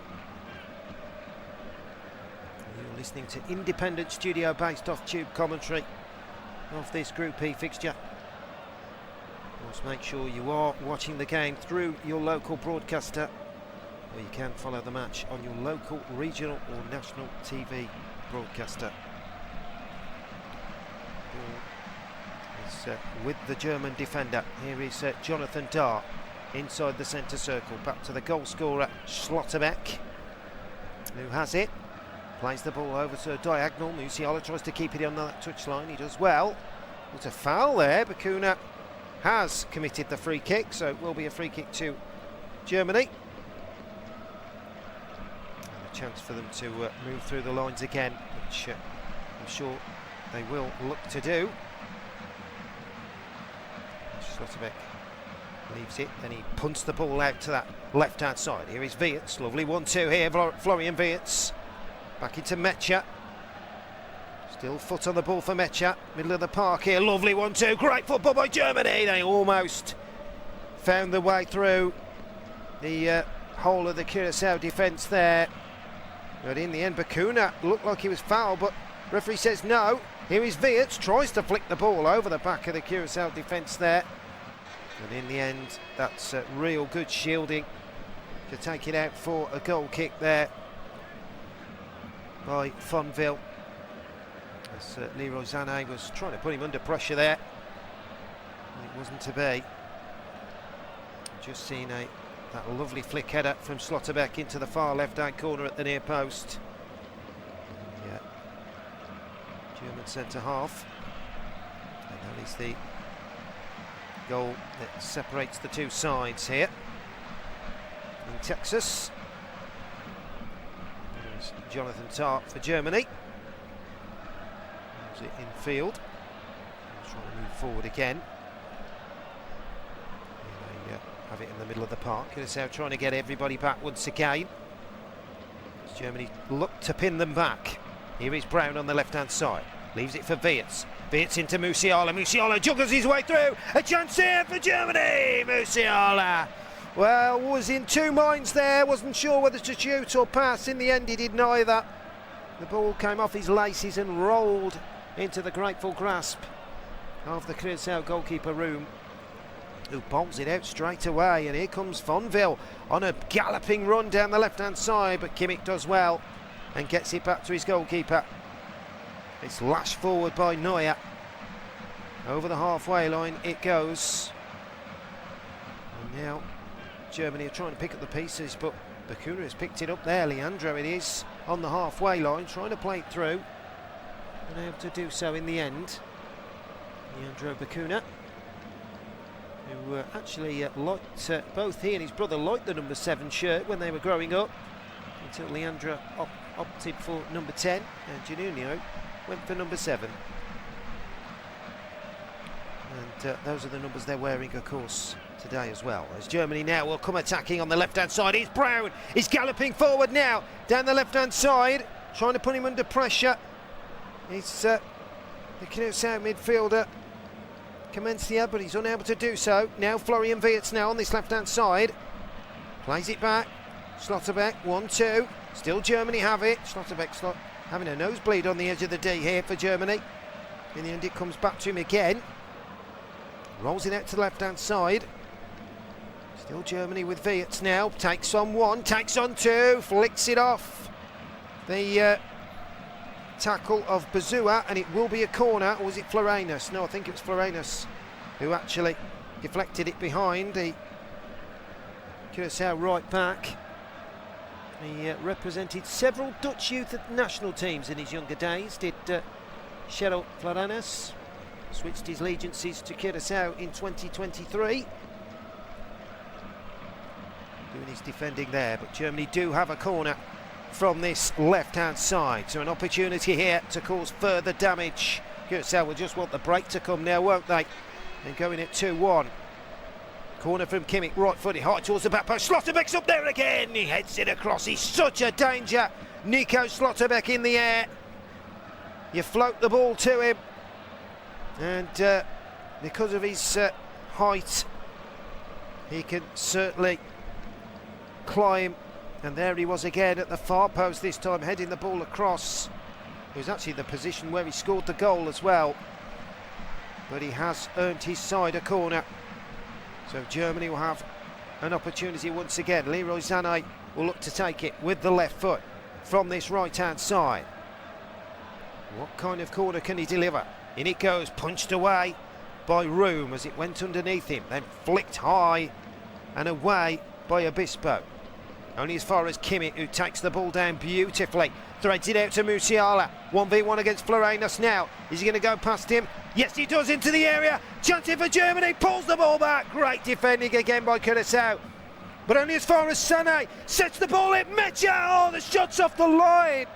Speaker 1: You're listening to independent studio based off tube commentary of this Group E fixture. Of course, make sure you are watching the game through your local broadcaster, or you can follow the match on your local, regional or national TV broadcaster. Ball is with the German defender. Here is Jonathan Dahr inside the centre circle. Back to the goal scorer Schlotterbeck, who has it. Plays the ball over to a diagonal. Musiala tries to keep it on that touchline. He does well. There's a foul there. Bacuna has committed the free kick, so it will be a free kick to Germany. And a chance for them to move through the lines again, which I'm sure they will look to do. Schlotterbeck leaves it, then he punts the ball out to that left-hand side. Here is Wirtz, lovely 1-2 here, Florian Wirtz. Back into Mecha. Still foot on the ball for Mecha. Middle of the park here, lovely 1-2, great football by Germany. They almost found their way through the whole of the Curaçao defence there. But in the end, Bacuna looked like he was fouled, but referee says no. Here is Wirtz, tries to flick the ball over the back of the Curaçao defence there. And in the end, that's real good shielding to take it out for a goal kick there by Fonville. As Leroy Sané was trying to put him under pressure there. It wasn't to be. Just seen that lovely flick header from Schlotterbeck into the far left-hand corner at the near post. Yeah, German centre-half. And that is the goal that separates the two sides here in Texas. There's Jonathan Dahr for Germany. Moves it in field. Trying to move forward again. They have it in the middle of the park. Curaçao trying to get everybody back once again. As Germany look to pin them back. Here is Brown on the left-hand side. Leaves it for Wirtz. Wirtz into Musiala. Musiala juggles his way through. A chance here for Germany. Musiala. Well, was in two minds there. Wasn't sure whether to shoot or pass. In the end, he did neither. The ball came off his laces and rolled into the grateful grasp of the Curaçao goalkeeper room, who bowls it out straight away. And here comes Fonville on a galloping run down the left-hand side, but Kimmich does well and gets it back to his goalkeeper. It's lashed forward by Neuer. Over the halfway line it goes. And now Germany are trying to pick up the pieces, but Bacuna has picked it up there. Leandro it is on the halfway line, trying to play it through. Unable to do so in the end. Leandro Bacuna, who actually liked, both he and his brother liked the number 7 shirt when they were growing up, until Leandro opted for number 10 and Juninho went for number 7. And those are the numbers they're wearing, of course, today as well. As Germany now will come attacking on the left-hand side. It's Brown. He's galloping forward now down the left-hand side, trying to put him under pressure. It's the Curaçao midfielder, Casemiro, but he's unable to do so. Now Florian Wirtz now on this left-hand side. Plays it back. Schlotterbeck, 1-2. Still Germany have it. Schlotterbeck's having a nosebleed on the edge of the D here for Germany. In the end, it comes back to him again. Rolls it out to the left-hand side. Still Germany with Wirtz now. Takes on 1, takes on 2, flicks it off the tackle of Bazua, and it will be a corner. Or was it Florenus? No, I think it was Florenus who actually deflected it behind the Curaçao right back. He represented several Dutch youth national teams in his younger days, did Cheryl Florenus. Switched his allegiances to Curaçao in 2023. Doing his defending there, but Germany do have a corner from this left-hand side. So an opportunity here to cause further damage. Curaçao will just want the break to come now, won't they? And going at 2-1. Corner from Kimmich, right-footed, high towards the back post. Schlotterbeck's up there again. He heads it across. He's such a danger. Nico Schlotterbeck in the air. You float the ball to him. And because of his height, he can certainly climb. And there he was again at the far post, this time heading the ball across. It was actually the position where he scored the goal as well. But he has earned his side a corner. So Germany will have an opportunity once again. Leroy Sané will look to take it with the left foot from this right-hand side. What kind of corner can he deliver? In it goes, punched away by Room as it went underneath him, then flicked high and away by Obispo. Only as far as Kimmich, who takes the ball down beautifully. Threads it out to Musiala. 1v1 against Florenus now. Is he going to go past him? Yes, he does, into the area. Chance for Germany. Pulls the ball back. Great defending again by Curaçao. But only as far as Sané. Sets the ball in. Mecha! Oh, the shot's off the line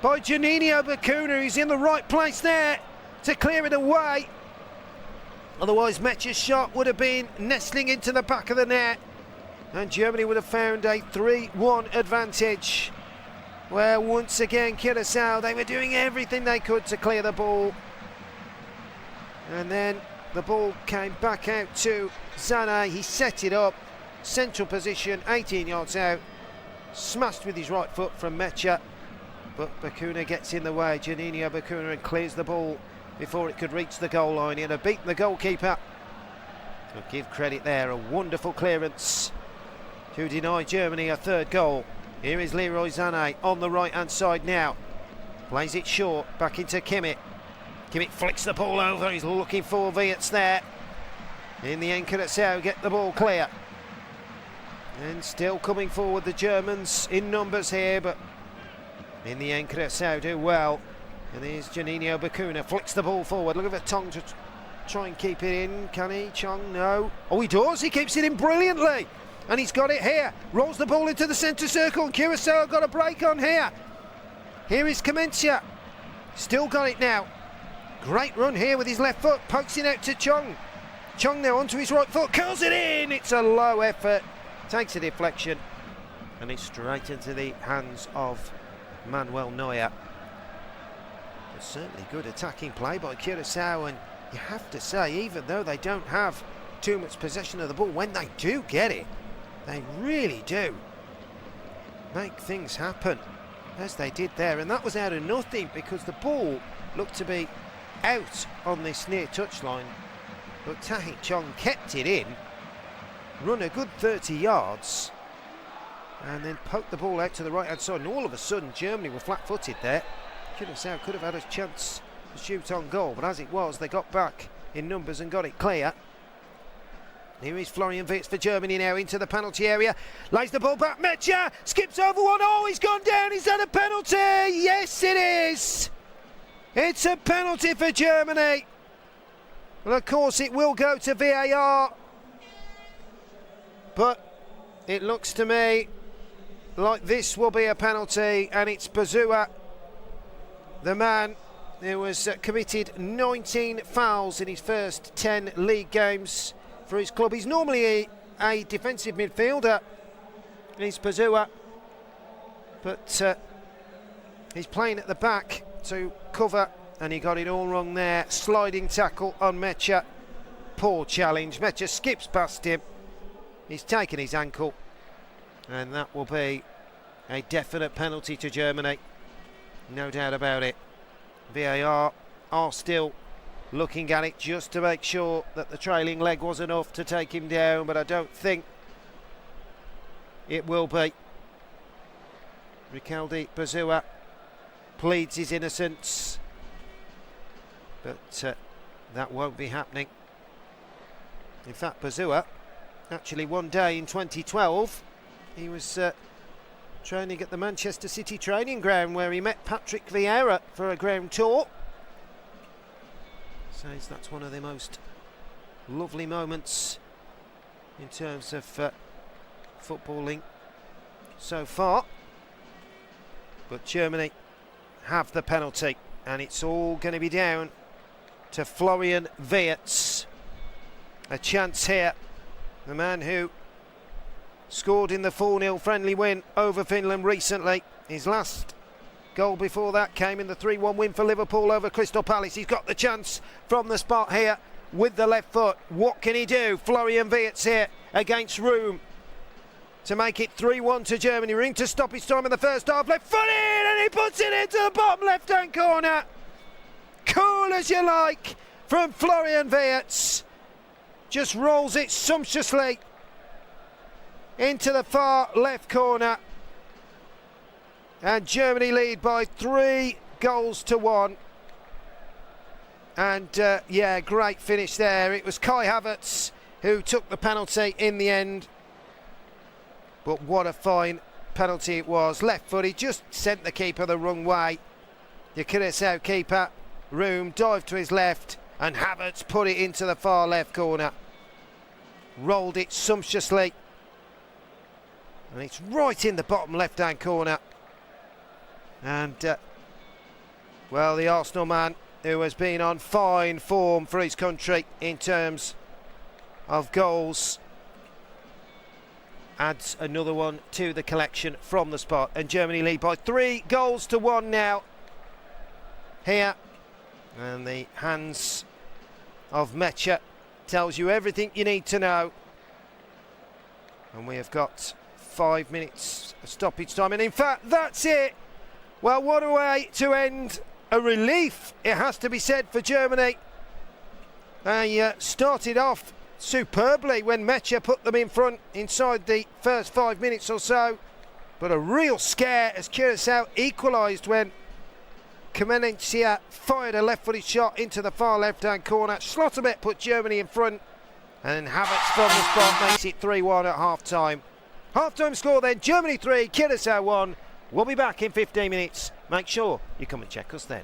Speaker 1: by Juninho Bacuna. He's in the right place there to clear it away. Otherwise, Mecha's shot would have been nestling into the back of the net. And Germany would have found a 3-1 advantage, where once again Curaçao, they were doing everything they could to clear the ball. And then the ball came back out to Sané. He set it up, central position, 18 yards out, smashed with his right foot from Mecha, but Bacuna gets in the way. Juninho Bacuna, and clears the ball before it could reach the goal line. He'd have beaten the goalkeeper. I'll give credit there, a wonderful clearance to deny Germany a third goal. Here is Leroy Sané on the right-hand side now. Plays it short, back into Kimmich. Kimmich flicks the ball over, he's looking for Wirtz there. In the end, Curaçao get the ball clear. And still coming forward, the Germans in numbers here, but in the end, Curaçao do well. And here's Juninho Bacuna, flicks the ball forward, looking for Tong to try and keep it in. Can he? Chong, no. Oh, he does, he keeps it in brilliantly. And he's got it here. Rolls the ball into the centre circle. And Curaçao got a break on here. Here is Casemiro. Still got it now. Great run here with his left foot. Pokes it out to Chong. Chong now onto his right foot. Curls it in. It's a low effort. Takes a deflection. And it's straight into the hands of Manuel Neuer. But certainly good attacking play by Curaçao, and you have to say, even though they don't have too much possession of the ball, when they do get it, they really do make things happen, as they did there. And that was out of nothing, because the ball looked to be out on this near touchline, but Tahi Chong kept it in, run a good 30 yards, and then poked the ball out to the right hand side, and all of a sudden Germany were flat-footed there. Curaçao could have had a chance to shoot on goal, but as it was, they got back in numbers and got it clear. Here is Florian Wirtz for Germany now into the penalty area. Lays the ball back. Mecha skips over one. Oh, he's gone down. Is that a penalty? Yes, it is. It's a penalty for Germany. Well, of course, it will go to VAR. But it looks to me like this will be a penalty, and it's Bazua, the man who has committed 19 fouls in his first 10 league games for his club. He's normally a defensive midfielder, he's Bazua, but he's playing at the back to cover, and he got it all wrong there. Sliding tackle on Mecha, poor challenge. Mecha skips past him, he's taken his ankle, and that will be a definite penalty to Germany, no doubt about it. VAR are still looking at it just to make sure that the trailing leg was enough to take him down, but I don't think it will be. Ricaldi Bazua pleads his innocence, but that won't be happening. In fact, Bazua, actually one day in 2012, he was training at the Manchester City training ground, where he met Patrick Vieira for a ground tour. Says that's one of the most lovely moments in terms of footballing so far. But Germany have the penalty, and it's all going to be down to Florian Wirtz. A chance here, the man who scored in the 4-0 friendly win over Finland recently. His last goal before that came in the 3-1 win for Liverpool over Crystal Palace. He's got the chance from the spot here with the left foot. What can he do? Florian Wirtz here against Room to make it 3-1 to Germany. Ring to stoppage time in the first half. Left foot in, and he puts it into the bottom left-hand corner. Cool as you like from Florian Wirtz. Just rolls it sumptuously into the far left corner, and Germany lead by 3-1. And yeah, great finish there. It was Kai Havertz who took the penalty in the end, but what a fine penalty it was. Left foot, he just sent the keeper the wrong way. The Curaçao keeper, Room, dived to his left, and Havertz put it into the far left corner. Rolled it sumptuously, and it's right in the bottom left-hand corner. And, well, the Arsenal man, who has been on fine form for his country in terms of goals, adds another one to the collection from the spot. And Germany lead by 3-1 now here. And the hands of Mecha tells you everything you need to know. And we have got 5 minutes of stoppage time, and in fact that's it. Well, what a way to end a relief, it has to be said, for Germany. They started off superbly when Mecha put them in front inside the first 5 minutes or so, but a real scare as Curaçao equalised when Comencia fired a left-footed shot into the far left-hand corner. Schlotterbeck put Germany in front, and Havertz from the spot makes it 3-1 at half-time. Half-time score then, Germany 3, Curaçao 1. We'll be back in 15 minutes. Make sure you come and check us then.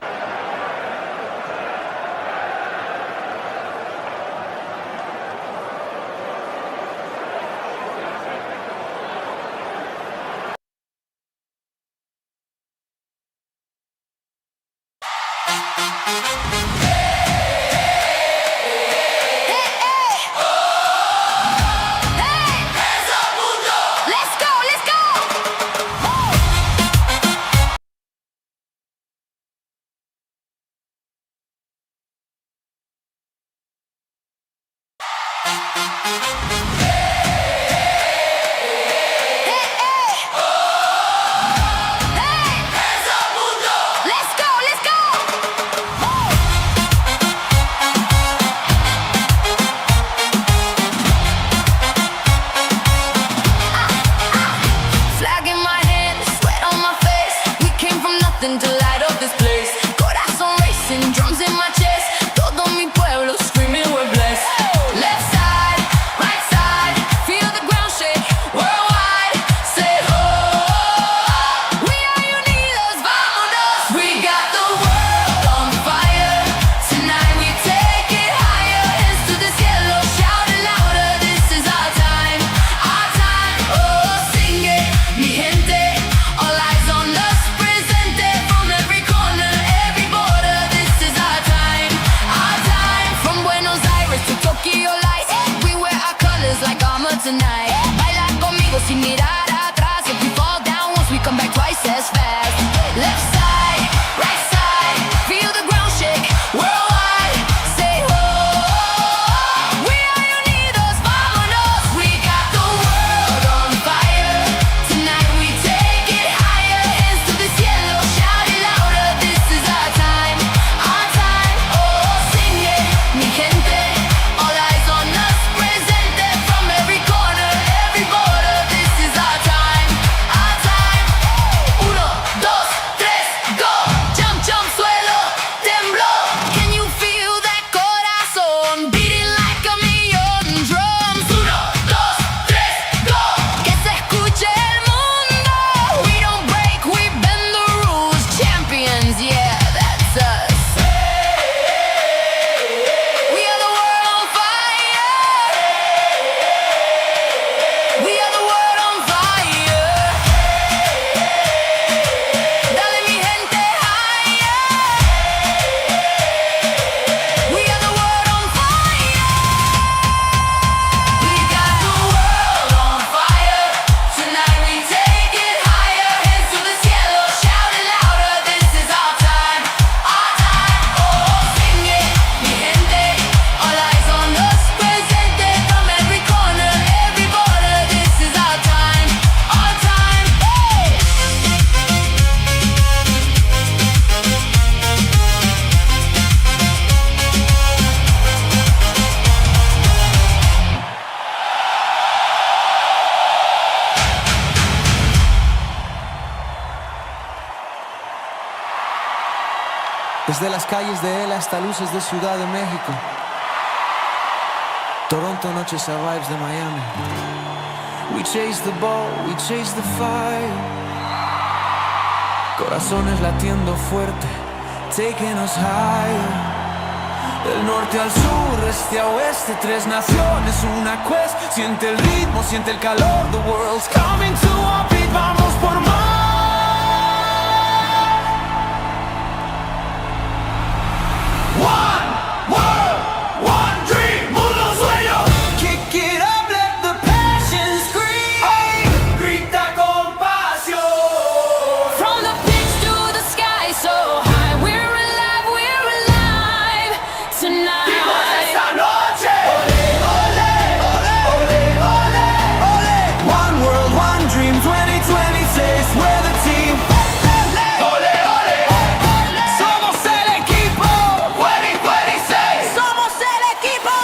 Speaker 2: Drums in my chest, todo mi pueblo screaming we're blessed. Left side, right side, feel the ground shake. Worldwide, say ho. We are unidos, vámonos. We got the world on fire. Tonight we take it higher. Hands to the cielo, shout it louder. This is our time, our time. Oh, sing it, mi gente. All eyes on us, presente from every corner, every border. This is our time, our time. From Buenos Aires to Tokyo Lights, we wear our colors like armor tonight. Baila conmigo sin mirar atrás. If we fall down once, we come back twice as fast. Left side, right side, feel the ground shake. Worldwide, say ho. We are unidos, vámonos. We got the world on fire. Tonight we take it higher. Hands to the cielo, shout it louder. This is our time, our time. Oh, sing it, mi gente. All eyes on us, presente from every corner, every border. This is our time, our time. Uno, dos, tres, go. Jump, jump, suelo, tembló. Can you feel that corazón beating like a million drums? Uno, dos, tres, go. Que se escuche el mundo. We don't break, we bend the rules. Champions, yeah, that's us. We are the world on fire. We are the world on fire. Dale mi gente higher. We are the world on fire. We got the world on fire. Tonight we take it higher. Hands to the cielo, shout it louder. This is our time, our time. Oh, sing it, mi gente. All eyes on us, presente from every corner, every border. This is our time, our time. Hey!
Speaker 3: Desde las calles de él hasta luces de Ciudad de México, Toronto noches a vibes de Miami. We chase the ball, we chase the fire. Corazones latiendo fuerte, taking us higher. Del norte al sur, este a oeste, tres naciones, una quest. Siente el ritmo, siente el calor, the world's coming to our beat. Vamos por más. One world, one dream, mundo sueño. Kick it up, let the passion scream. Grita con pasión.
Speaker 2: From the pitch to the sky, so high, we're alive tonight.
Speaker 3: Vivos esta noche. Ole, ole, ole, ole, ole, ole. One world, one dream, 2026, we're the team. Ole, ole, ole. Somos el equipo. 2026.
Speaker 2: Somos el equipo.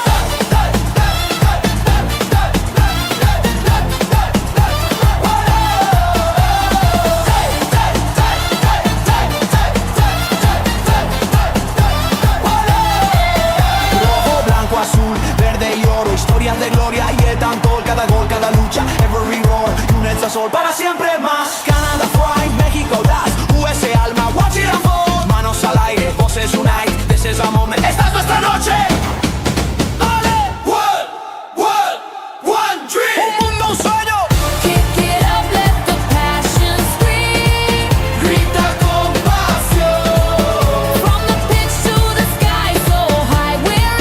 Speaker 3: Rojo, blanco, azul, verde y oro. Historias de gloria y de tanto. Cada gol, cada lucha, every roar. Y un el sol para siempre más. Canadá Pride, México Das, US Alma, watch it unfold. Manos al aire, voces unite. This is our moment. Esta es nuestra noche. Dale. One, one, one dream. Un mundo, un sueño.
Speaker 2: Kick it up, let the passion scream.
Speaker 3: Grita con pasión.
Speaker 2: From the pitch to the sky, so high, we're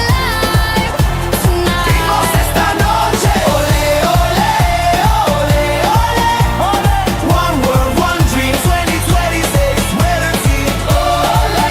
Speaker 2: alive tonight.
Speaker 3: Vivos esta noche. Ole, ole, ole, ole, ole. One world, one dream, 2026, we're the team. Ole,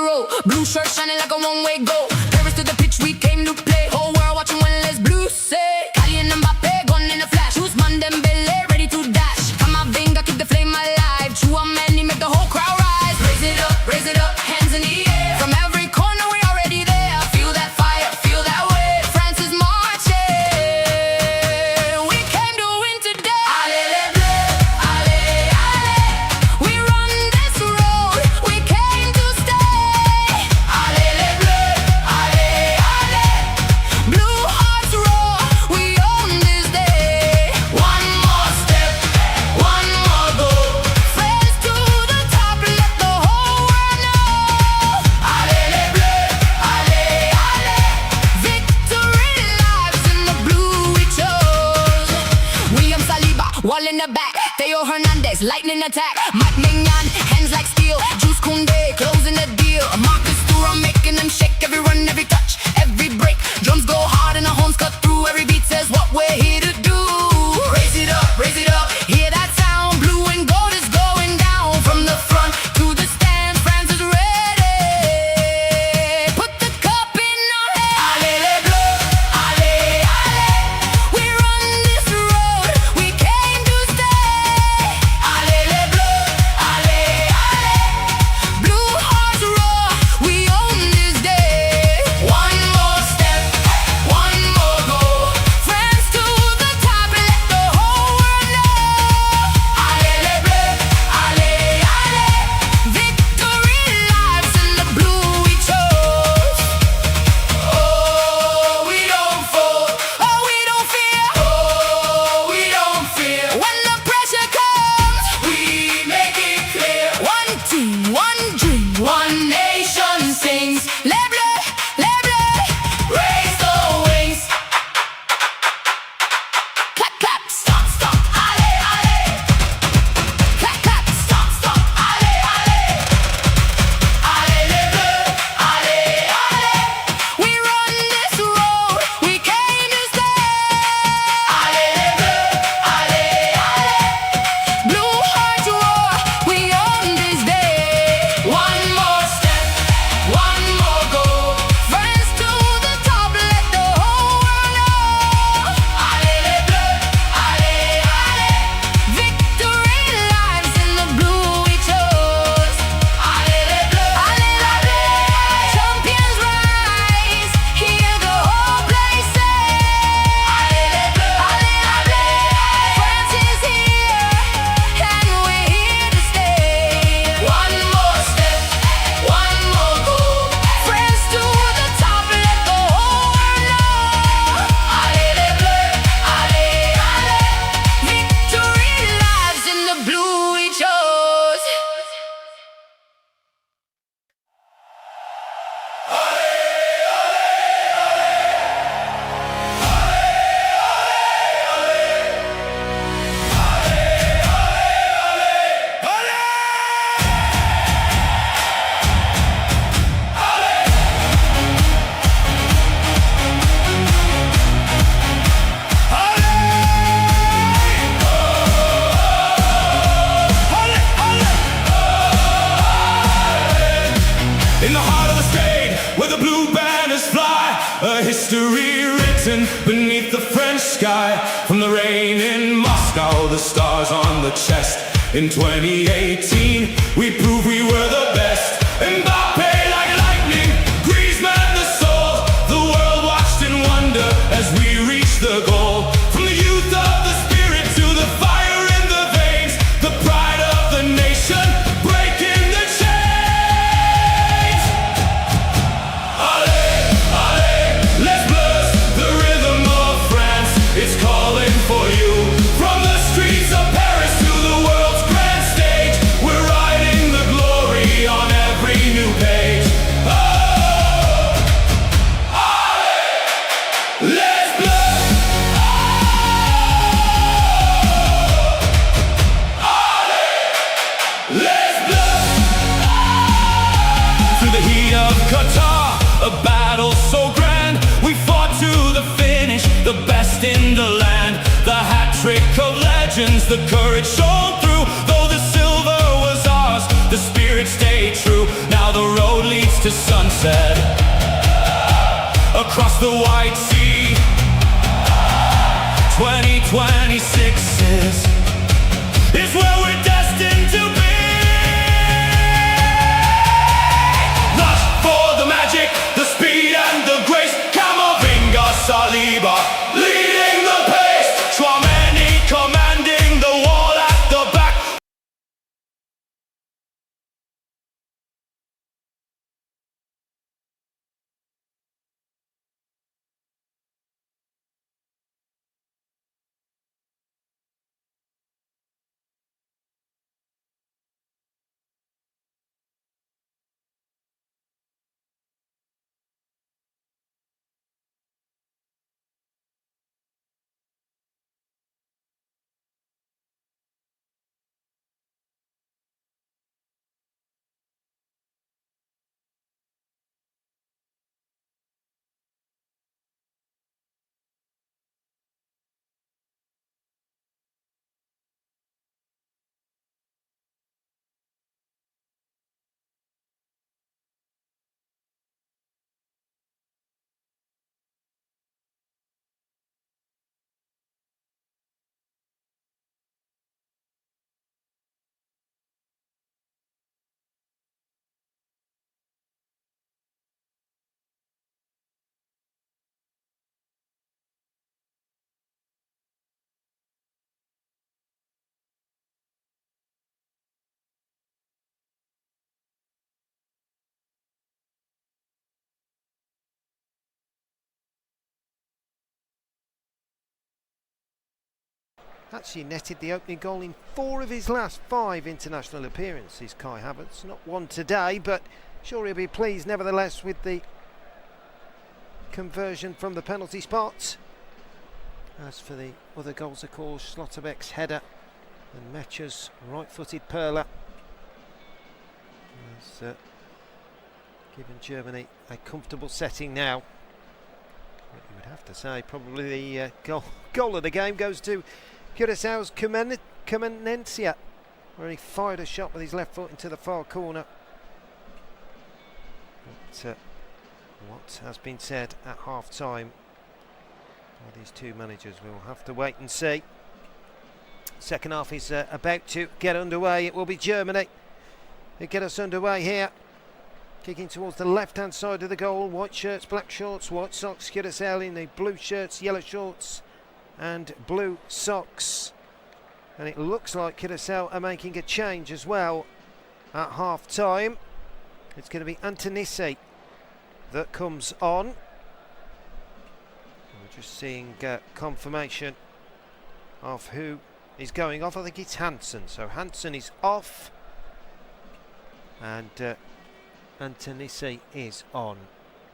Speaker 2: road. Blue shirt shining like a one-way go. Paris to the pitch, we came to play. Whole world watching when Les Blues say. Cali and Mbappe, gone in a flash. Usman Dembele, ready to dash. Camavinga, keep the flame alive. Chouameni, make the whole crowd rise. Raise it up, hands in the air. From every corner, we already there. Feel that fire, feel that way. France is marching. We came to win today. Allez les bleus, allez, allez. We run this road, we came to stay. Allez les bleus, allez, allez. Blue hearts roar, we own this day. One more step, one more goal. Friends to the top, let the whole world know. Allez les bleus, allez, allez. Victory lives in the blue we chose. William Saliba, wall in the back. Theo Hernandez, lightning attack. Mike Mignon, hands like steel. Juice Koundé, closing the deal. Marcus Thuram, making them shake. Every run, every touch, every break. Drums go hard and the horns cut through. Every beat says what we're here to do. Raise it up, hear that sound. Blue and gold is going down. From the front to the stand, France is ready. Put the cup in our hand. Allez les bleus, allez, allez. We run this road, we came to stay. Allez les bleus, allez, allez. Blue hearts roar, we own this day. One more step, one more goal. France to the top, let the whole world know. Allez les bleus, allez, allez. Victory lives in the blue we chose. Oh, we don't fold, oh, we don't fear, oh, we don't fear. When the pressure comes, we make it clear. One team, one dream, one nation sings. Les bleus, raise the wings. Clap, clap, stomp, stomp, allez, allez. Clap, clap, stomp, stomp, allez, allez. Allez les bleus, allez, allez. We run this road, we came to stay. Allez les bleus, allez, allez. Blue hearts roar, we own this day. One more step, one more goal. France to the top, let the whole world know. Allez les bleus, allez, allez. Victory lives in the blue we chose. Allez les bleus, allez, allez. Champions rise, hear the whole place say. Allez les bleus, allez, allez. France is here, and we're here to stay. One more step, one more goal. France to the top, let the whole world know. Allez les bleus, allez, allez. Victory lives in the blue we chose.
Speaker 3: In the heart of the state, where the blue banners fly, a history written beneath the French sky. From the rain in Moscow, the stars on the chest. In 2018, we proved we were the best. Mbappe like lightning, Griezmann the soul. The world watched in wonder as we reached the goal. From the youth of the spirit to the fire in the veins, the pride of the nation, breaking the chains. Allez, allez, les bleus, the rhythm of France, it's calling for you. From the streets of Paris to the world's grand stage, we're riding the glory on every new page. Oh, allez, les bleus. Les bleus. Through the heat of Qatar, a battle so grand, we fought to the finish, the best in the land. The hat-trick of legends, the courage shone through. Though the silver was ours, the spirit stayed true. Now the road leads to sunset across the white sea. 2026 is where we're destined to be. Lust for the magic, the speed and the grace. Camavinga, Saliba, leading the pace. Tchouaméni commanding the wall at the back.
Speaker 1: Actually netted the opening goal in 4 of his last 5 international appearances, Kai Havertz. Not one today, but sure he'll be pleased nevertheless with the conversion from the penalty spot. As for the other goals, of course, Schlotterbeck's header and Mecha's right-footed perler has given Germany a comfortable setting now. What you would have to say, probably the goal of the game goes to Curaçao's Comenencia, where he fired a shot with his left foot into the far corner. But what has been said at half-time by these two managers, we'll have to wait and see. Second half is about to get underway. It will be Germany who get us underway here. Kicking towards the left-hand side of the goal. White shirts, black shorts, white socks. Curaçao in the blue shirts, yellow shorts and blue socks. And it looks like Curaçao are making a change as well at half-time. It's going to be Antonisi that comes on. We're just seeing confirmation of who is going off. I think it's Hansen. So Hansen is off and Antonisi is on.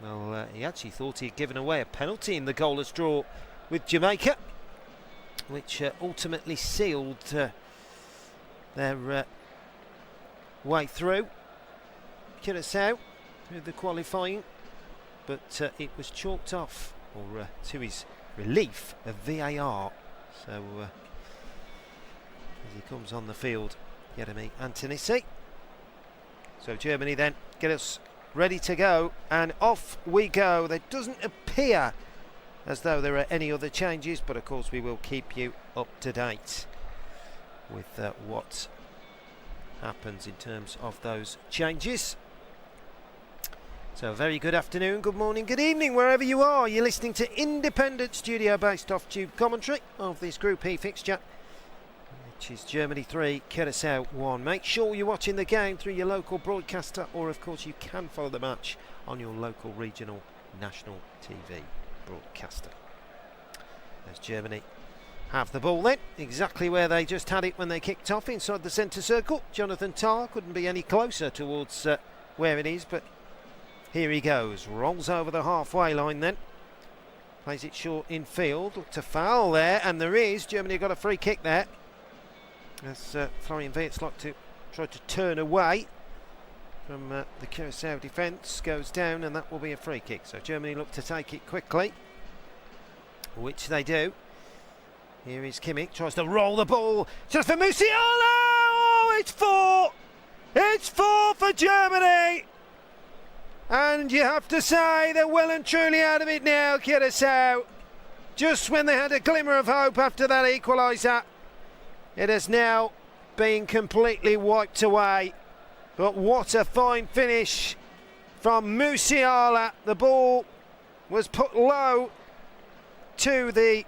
Speaker 1: Well, he actually thought he had given away a penalty in the goalless draw with Jamaica, which ultimately sealed their way through. Curaçao through the qualifying, but it was chalked off, or to his relief, a VAR. So as he comes on the field, Jeremy Antonisi. So Germany then get us ready to go, and off we go. There doesn't appear as though there are any other changes, but of course we will keep you up to date with what happens in terms of those changes. So very good afternoon, good morning, good evening, wherever you are. You're listening to independent studio-based off-tube commentary of this Group E fixture, which is Germany 3, Curaçao 1. Make sure you're watching the game through your local broadcaster, or of course you can follow the match on your local, regional, national TV broadcaster. As Germany have the ball then, exactly where they just had it when they kicked off, inside the centre circle. Jonathan Tah couldn't be any closer towards where it is, but here he goes, rolls over the halfway line then, plays it short in field. Looked to foul there, and there is. Germany got a free kick there as Florian Wirtz tried to turn away from the Curaçao defence, goes down, and that will be a free kick. So Germany look to take it quickly, which they do. Here is Kimmich, tries to roll the ball just for Musiala. Oh, it's 4! It's 4 for Germany! And you have to say they're well and truly out of it now, Curaçao. Just when they had a glimmer of hope after that equaliser, it has now been completely wiped away. But what a fine finish from Musiala. The ball was put low to the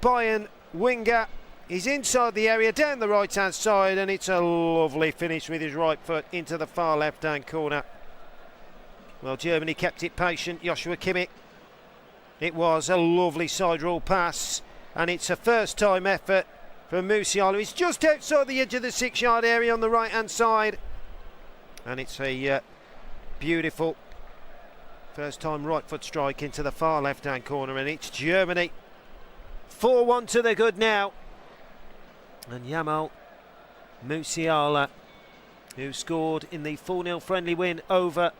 Speaker 1: Bayern winger. He's inside the area, down the right-hand side, and it's a lovely finish with his right foot into the far left-hand corner. Well, Germany kept it patient. Joshua Kimmich. It was a lovely side roll pass, and it's a first-time effort from Musiala. He's just outside the edge of the 6-yard area on the right-hand side, and it's a beautiful first-time right-foot strike into the far left-hand corner, and it's Germany 4-1 to the good now. And Jamal Musiala, who scored in the 4-0 friendly win over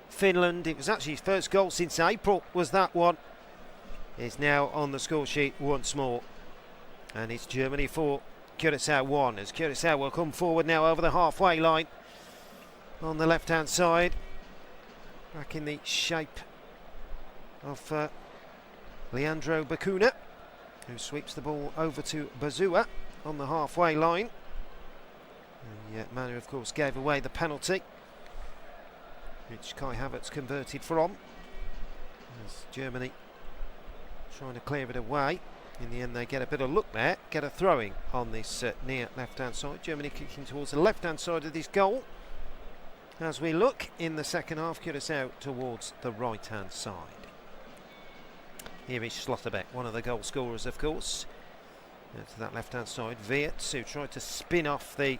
Speaker 1: Finland. It was actually his first goal since April, was that one. Is now on the score sheet once more. And it's Germany 4, Curaçao 1, as Curaçao will come forward now over the halfway line on the left-hand side. Back in the shape of Leandro Bacuna, who sweeps the ball over to Bazua on the halfway line. The man who of course gave away the penalty, which Kai Havertz converted from, as Germany trying to clear it away. In the end they get a bit of look there, get a throwing on this near left-hand side. Germany kicking towards the left-hand side of this goal. As we look in the second half, Curaçao towards the right-hand side. Here is Schlotterbeck, one of the goal scorers of course. To that left-hand side, Wirtz, who tried to spin off the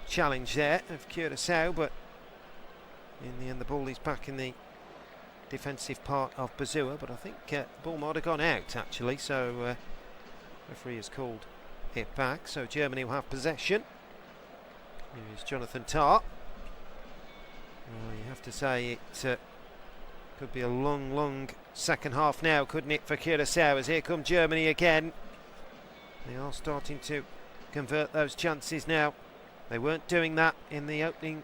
Speaker 1: challenge there of Curaçao, but in the end the ball is back in the defensive part of Bazua. But I think the ball might have gone out actually, so referee has called it back. So Germany will have possession. Here is Jonathan Tah. Well, you have to say it could be a long second half now, couldn't it, for Curaçao, as here come Germany again. They are starting to convert those chances now. They weren't doing that in the opening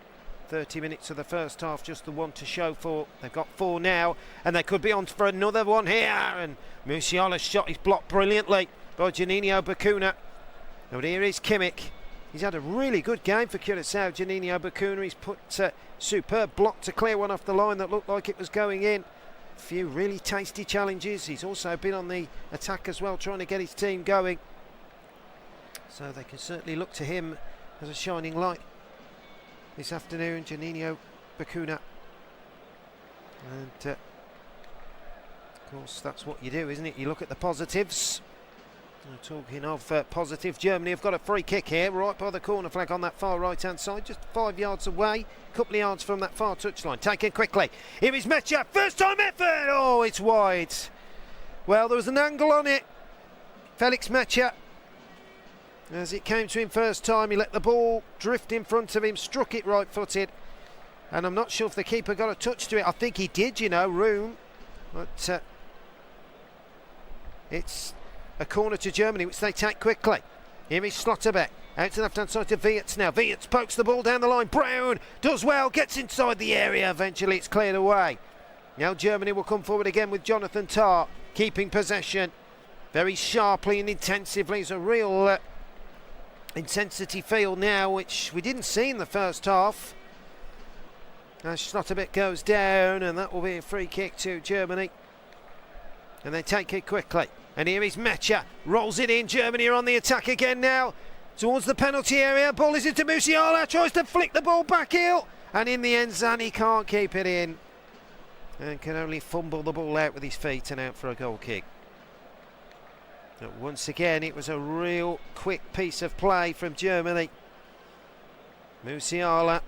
Speaker 1: 30 minutes of the first half, just the one to show for. They've got 4 now, and they could be on for another one here. And Musiala's shot is blocked brilliantly by Juninho Bacuna. Now here is Kimmich. He's had a really good game for Curaçao, Juninho Bacuna. He's put a superb block to clear one off the line that looked like it was going in. A few really tasty challenges. He's also been on the attack as well, trying to get his team going. So they can certainly look to him as a shining light this afternoon, Juninho Bacuna. And of course that's what you do, isn't it? You look at the positives. Talking of positive, Germany have got a free kick here, right by the corner flag on that far right-hand side, just 5 yards away, a couple of yards from that far touchline. Taken quickly. Here is Mecha, first-time effort. Oh, it's wide. Well, there was an angle on it. Felix Mecha, as it came to him first time, he let the ball drift in front of him, struck it right-footed, and I'm not sure if the keeper got a touch to it. I think he did, you know, Room, but it's a corner to Germany, which they take quickly. Here is Schlotterbeck, out to the left-hand side to Wirtz now. Wirtz pokes the ball down the line. Brown does well, gets inside the area. Eventually it's cleared away. Now Germany will come forward again with Jonathan Tah, keeping possession very sharply and intensively. It's a real intensity feel now, which we didn't see in the first half. As Schlotterbeck goes down, and that will be a free kick to Germany. And they take it quickly. And here is Mecha, rolls it in. Germany are on the attack again now, towards the penalty area. Ball is into Musiala, tries to flick the ball back heel, and in the end Zani can't keep it in and can only fumble the ball out with his feet and out for a goal kick. But once again it was a real quick piece of play from Germany. Musiala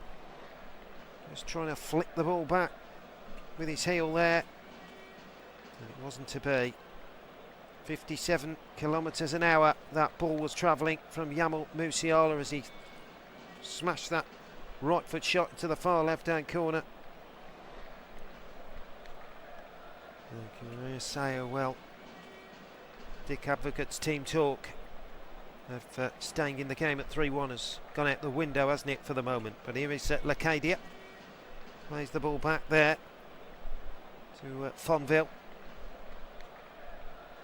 Speaker 1: just trying to flick the ball back with his heel there, and it wasn't to be. 57 kilometres an hour that ball was travelling from Jamal Musiala as he smashed that right foot shot to the far left hand corner. Curaçao, well, Dick Advocate's team talk of staying in the game at 3-1 has gone out the window, hasn't it, for the moment. But here is Lacadia. Plays the ball back there to Fonville.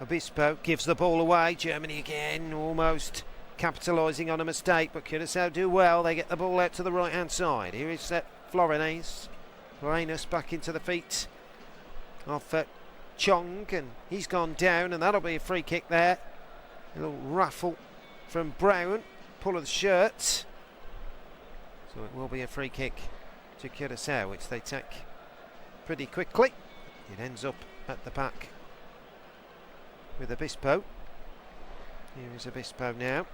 Speaker 1: Obispo gives the ball away. Germany again almost capitalising on a mistake, but Curaçao do well. They get the ball out to the right hand side. Here is Florinus back into the feet of Chong, and he's gone down, and that'll be a free kick there. A little raffle from Brown, pull of the shirt. So it will be a free kick to Curaçao, which they take pretty quickly. It ends up at the back with Obispo. Here is Obispo now.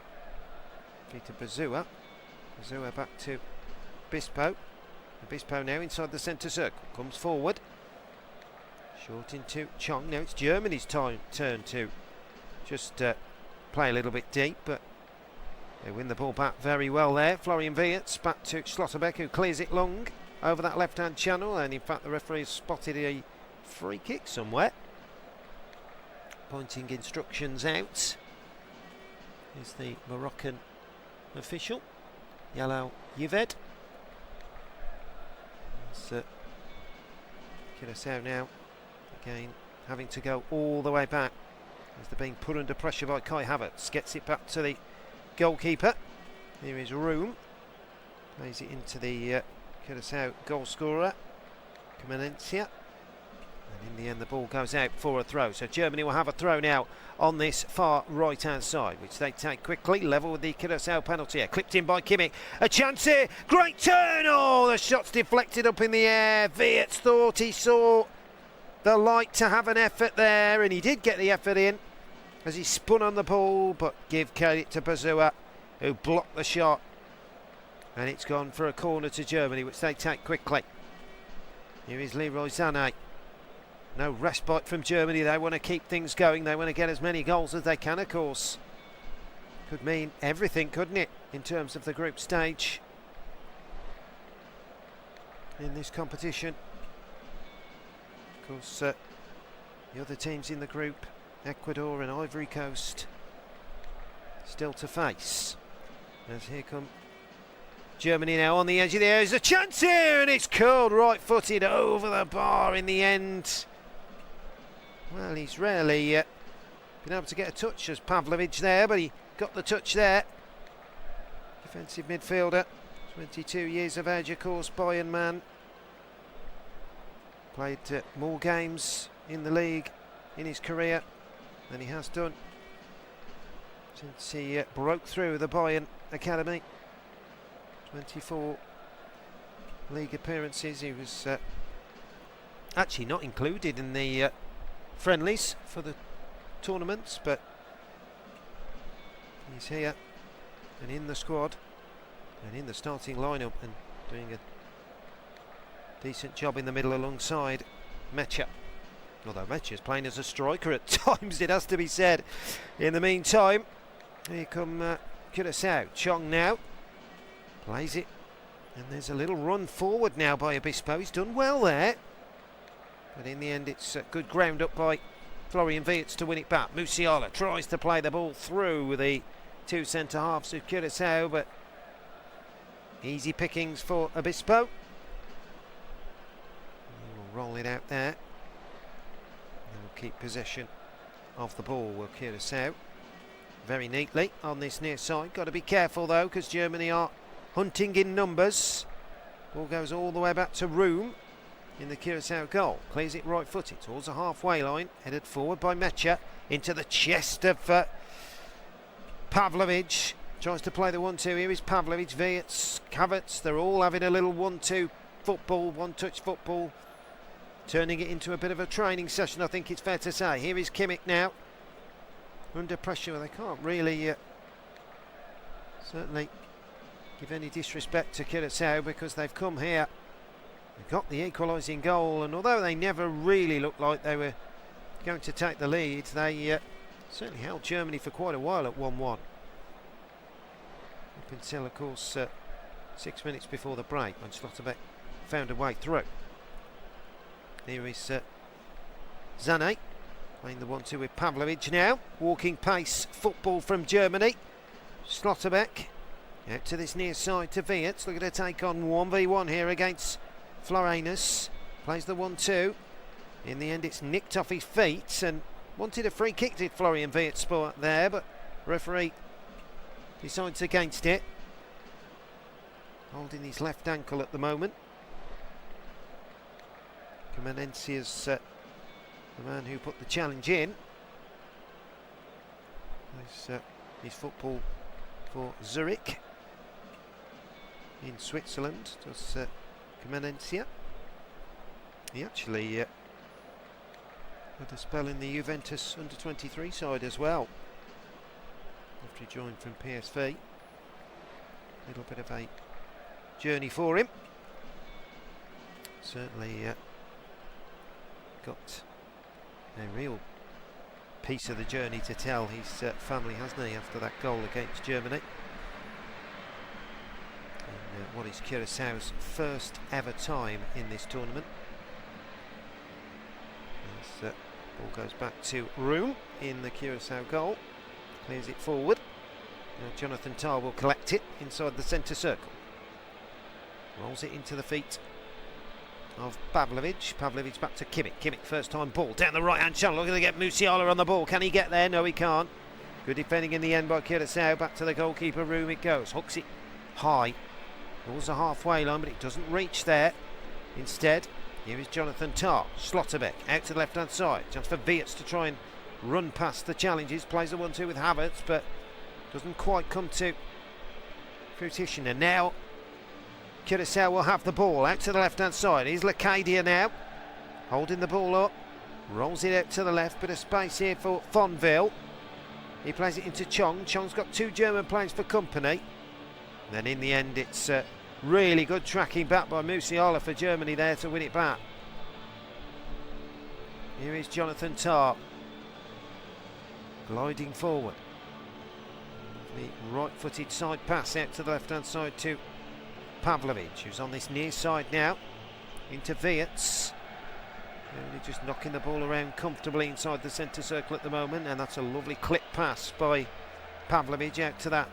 Speaker 1: Feet to Bazua. Bazua back to Obispo. Obispo now inside the centre circle. Comes forward. Short into Chong. Now it's Germany's turn to just play a little bit deep, but they win the ball back very well there. Florian Wirtz back to Schlotterbeck, who clears it long over that left-hand channel, and in fact the referee has spotted a free kick somewhere. Pointing instructions out is the Moroccan official, Yellow Yved. Curaçao now again having to go all the way back as they're being put under pressure by Kai Havertz. Gets it back to the goalkeeper. Here is Room. Plays it into the Curaçao goal scorer, Comenencia. And in the end the ball goes out for a throw. So Germany will have a throw now on this far right hand side, which they take quickly, level with the Curaçao penalty. Clipped in by Kimmich. A chance here, great turn. Oh, the shot's deflected up in the air. Wirtz thought he saw the light to have an effort there, and he did get the effort in as he spun on the ball, but give credit to Bazua, who blocked the shot, and it's gone for a corner to Germany, which they take quickly. Here is Leroy Sané. No respite from Germany. They want to keep things going. They want to get as many goals as they can, of course. Could mean everything, couldn't it, in terms of the group stage in this competition. Of course, the other teams in the group, Ecuador and Ivory Coast, still to face. As here come Germany now on the edge of the area. There's a chance here, and it's curled right-footed over the bar in the end. Well, he's rarely been able to get a touch as Pavlovic there, but he got the touch there. Defensive midfielder, 22 years of age, of course, Bayern man. Played more games in the league in his career than he has done since he broke through the Bayern Academy. 24 league appearances. He was actually not included in the friendlies for the tournaments, but he's here and in the squad and in the starting lineup and doing a decent job in the middle alongside Mecha. Although Mecha's playing as a striker at times, it has to be said. In the meantime, here come Curaçao. Chong now plays it, and there's a little run forward now by Obispo. He's done well there, but in the end it's good ground up by Florian Wirtz to win it back. Musiala tries to play the ball through the two centre halves of Curaçao, but easy pickings for Obispo. He will roll it out there. They'll keep possession of the ball, will Curaçao, very neatly on this near side. Got to be careful though, because Germany are hunting in numbers. Ball goes all the way back to Room in the Curaçao goal. Clears it right footed towards the halfway line, headed forward by Mecha into the chest of Pavlovic. Tries to play the 1-2. Here is Pavlovic, Wirtz, Havertz. They're all having a little 1-2 football, one-touch football, turning it into a bit of a training session, I think it's fair to say. Here is Kimmich now, under pressure. They can't really certainly give any disrespect to Curaçao, because they've come here, they've got the equalising goal, and although they never really looked like they were going to take the lead, they certainly held Germany for quite a while at 1-1. Up until, of course, 6 minutes before the break, when Schlotterbeck found a way through. Here is Sané playing the 1-2 with Pavlovic now. Walking pace football from Germany. Schlotterbeck out to this near side to Wirtz. Looking to take on 1v1 here against Florian plays the 1-2. In the end, it's nicked off his feet and wanted a free kick, did Florian Wirtz there, but referee decides against it. Holding his left ankle at the moment. Kamenencia's the man who put the challenge in. His football for Zurich in Switzerland, does Kamenencia. He actually had a spell in the Juventus under-23 side as well, after he joined from PSV. A little bit of a journey for him. Certainly got a real piece of the journey to tell his family, hasn't he, after that goal against Germany. And what is Curaçao's first ever time in this tournament. As ball goes back to Room in the Curaçao goal, clears it forward. Now Jonathan Tah will collect it inside the centre circle. Rolls it into the feet of Pavlovic. Pavlovic back to Kimmich. Kimmich first time ball down the right hand channel. Looking to get Musiala on the ball. Can he get there? No, he can't. Good defending in the end by Curaçao. Back to the goalkeeper Room it goes. Hooks it high. Towards the halfway line, but it doesn't reach there. Instead, here is Jonathan Tah. Slotterbeck out to the left hand side. Chance for Wirtz to try and run past the challenges. Plays the 1-2 with Havertz, but doesn't quite come to fruition. And now Curaçao will have the ball out to the left hand side. Here's Lecadia now, holding the ball up, rolls it out to the left, bit of space here for Fonville. He plays it into Chong. Chong's got two German players for company. And then in the end it's really good tracking back by Musiala for Germany there to win it back. Here is Jonathan Tah gliding forward. The right-footed side pass out to the left hand side to Pavlovic, who's on this near side now, into Wirtz. Only just knocking the ball around comfortably inside the centre circle at the moment, and that's a lovely clip pass by Pavlovic out to that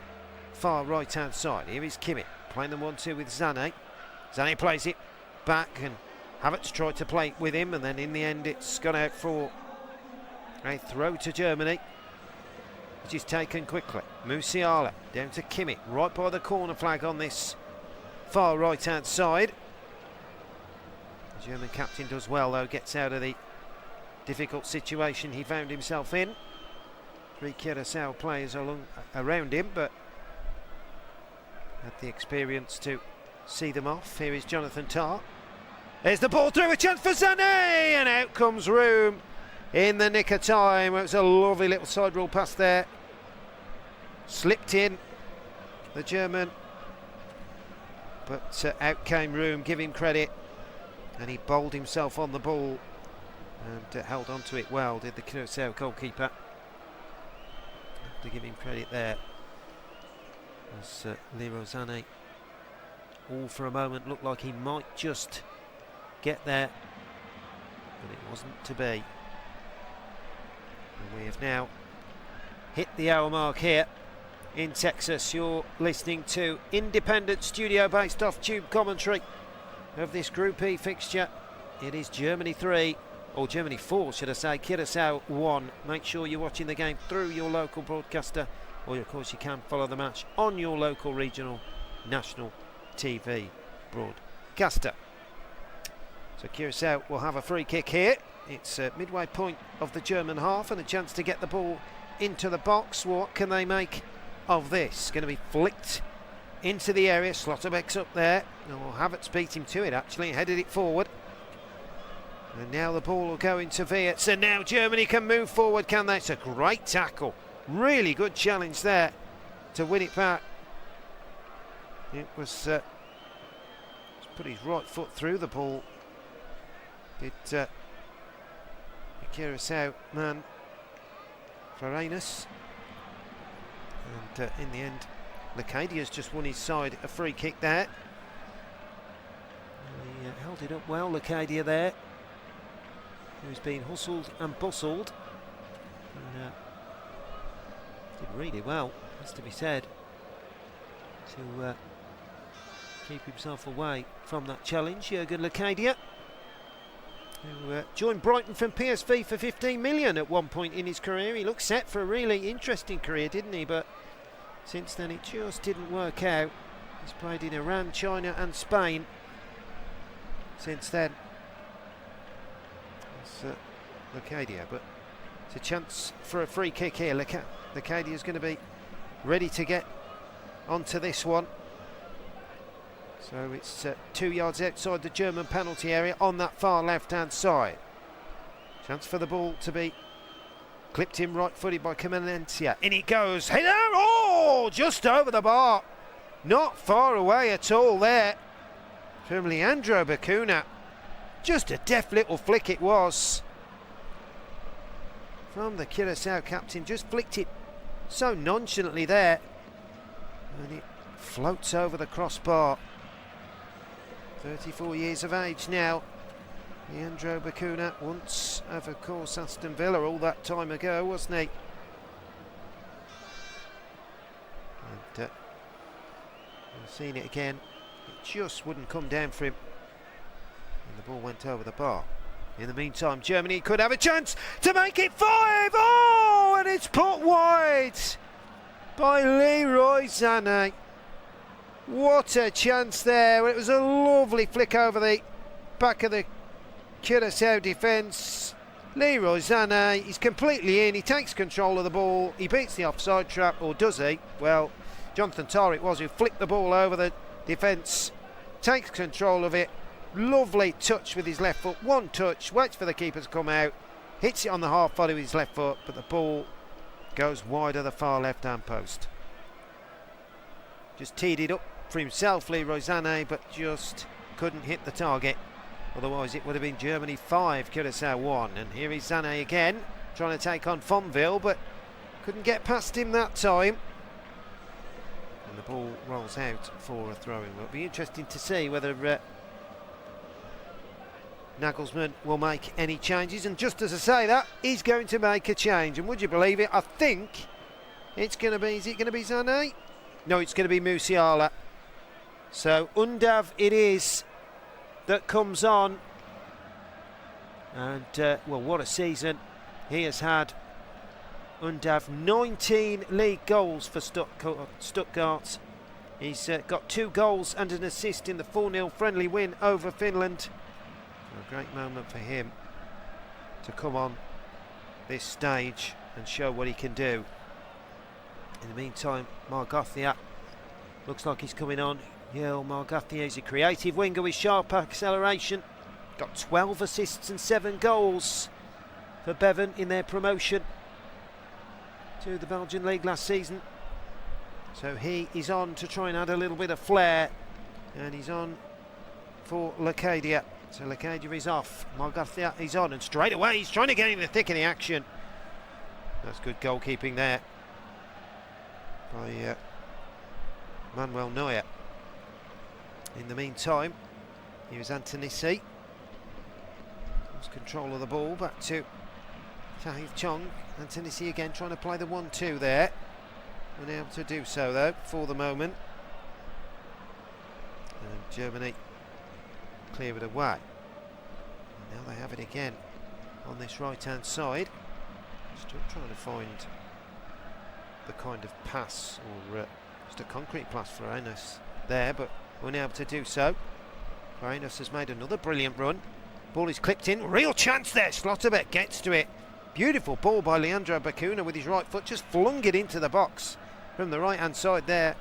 Speaker 1: far right hand side. Here is Kimmich playing the 1-2 with Sané. Sané plays it back and Havertz tried to play it with him, and then in the end it's gone out for a throw to Germany, which is taken quickly. Musiala down to Kimmich, right by the corner flag on this far right hand side. The German captain does well though, gets out of the difficult situation he found himself in. Three Curaçao players around him, but had the experience to see them off. Here is Jonathan Tah. There's the ball through, a chance for Sané, and out comes Room in the nick of time. It was a lovely little side roll pass there. Slipped in the German, but out came Room. Give him credit, and he bowled himself on the ball and held on to it well, did the Curaçao goalkeeper. Have to give him credit there, as Leroy Sané, all for a moment, looked like he might just get there, but it wasn't to be. And we have now hit the hour mark here in Texas. You're listening to independent studio based off tube commentary of this Group E fixture. It is Germany 3, or Germany 4 should I say, Curaçao 1. Make sure you're watching the game through your local broadcaster, or of course you can follow the match on your local regional national TV broadcaster. So Curaçao will have a free kick here. It's midway point of the German half and a chance to get the ball into the box. What can they make of this? Going to be flicked into the area. Slotterbeck's up there. Oh, Havertz beat him to it actually, headed it forward. And now the ball will go into Wirtz, and now Germany can move forward, can they? It's a great tackle. Really good challenge there to win it back. It was put his right foot through the ball. The Curaçao man, Florian, and in the end Lecadia's just won his side a free kick there. He held it up well, Lecadia there, who's been hustled and bustled, and did really well, has to be said, to keep himself away from that challenge. Jürgen Lecadia, who joined Brighton from PSV for 15 million at one point in his career. He looked set for a really interesting career, didn't he? But since then it just didn't work out. He's played in Iran, China and Spain since then. It's Lecadia, but it's a chance for a free kick here. Lecadia is going to be ready to get onto this one. So it's 2 yards outside the German penalty area on that far left-hand side. Chance for the ball to be clipped in right-footed by Camencia. In it goes. Header! Oh! Just over the bar. Not far away at all there from Leandro Bacuna. Just a deft little flick it was from the Curaçao captain. Just flicked it so nonchalantly there, and it floats over the crossbar. 34 years of age now, Leandro Bacuna, once of course Aston Villa all that time ago, wasn't he? And we've seen it again, it just wouldn't come down for him, and the ball went over the bar. In the meantime, Germany could have a chance to make it 5. Oh, and it's put wide by Leroy Sané. What a chance there. It was a lovely flick over the back of the Curaçao defence. Leroy Sané, he's completely in, he takes control of the ball, he beats the offside trap, or does he? Well, Jonathan Tah it was who flicked the ball over the defence, takes control of it. Lovely touch with his left foot, one touch, waits for the keeper to come out, hits it on the half volley with his left foot, but the ball goes wide of the far left hand post. Just teed it up for himself, Leroy Sané, but just couldn't hit the target. Otherwise it would have been Germany 5, Curaçao 1. And here is Sané again, trying to take on Fonville, but couldn't get past him that time. And the ball rolls out for a throw-in. It'll be interesting to see whether Nagelsmann will make any changes, and just as I say that, he's going to make a change, and would you believe it, I think it's going to be, is it going to be Sané? No, it's going to be Musiala. So Undav it is that comes on, and well, what a season he has had. Undav, 19 league goals for Stuttgart. He's got 2 goals and an assist in the 4-0 friendly win over Finland. A great moment for him to come on this stage and show what he can do. In the meantime, Margathia looks like he's coming on. Yeah, Margathia is a creative winger with sharp acceleration. Got 12 assists and 7 goals for Bevan in their promotion to the Belgian League last season. So he is on to try and add a little bit of flair, and he's on for Lecadia. So Lecadia is off, Margathia is on, and straight away he's trying to get in the thick of the action. That's good goalkeeping there by Manuel Neuer. In the meantime, here's Antonisi. Lost control of the ball, back to Tahith Chong. Antonisi again trying to play the 1-2 there. Unable to do so though for the moment. And Germany clear it away. And now they have it again on this right hand side. Still trying to find the kind of pass, or just a concrete pass for Enos there, but unable to do so. Enos has made another brilliant run. Ball is clipped in, real chance there. Slotterbeck gets to it. Beautiful ball by Leandro Bacuna with his right foot, just flung it into the box from the right hand side there.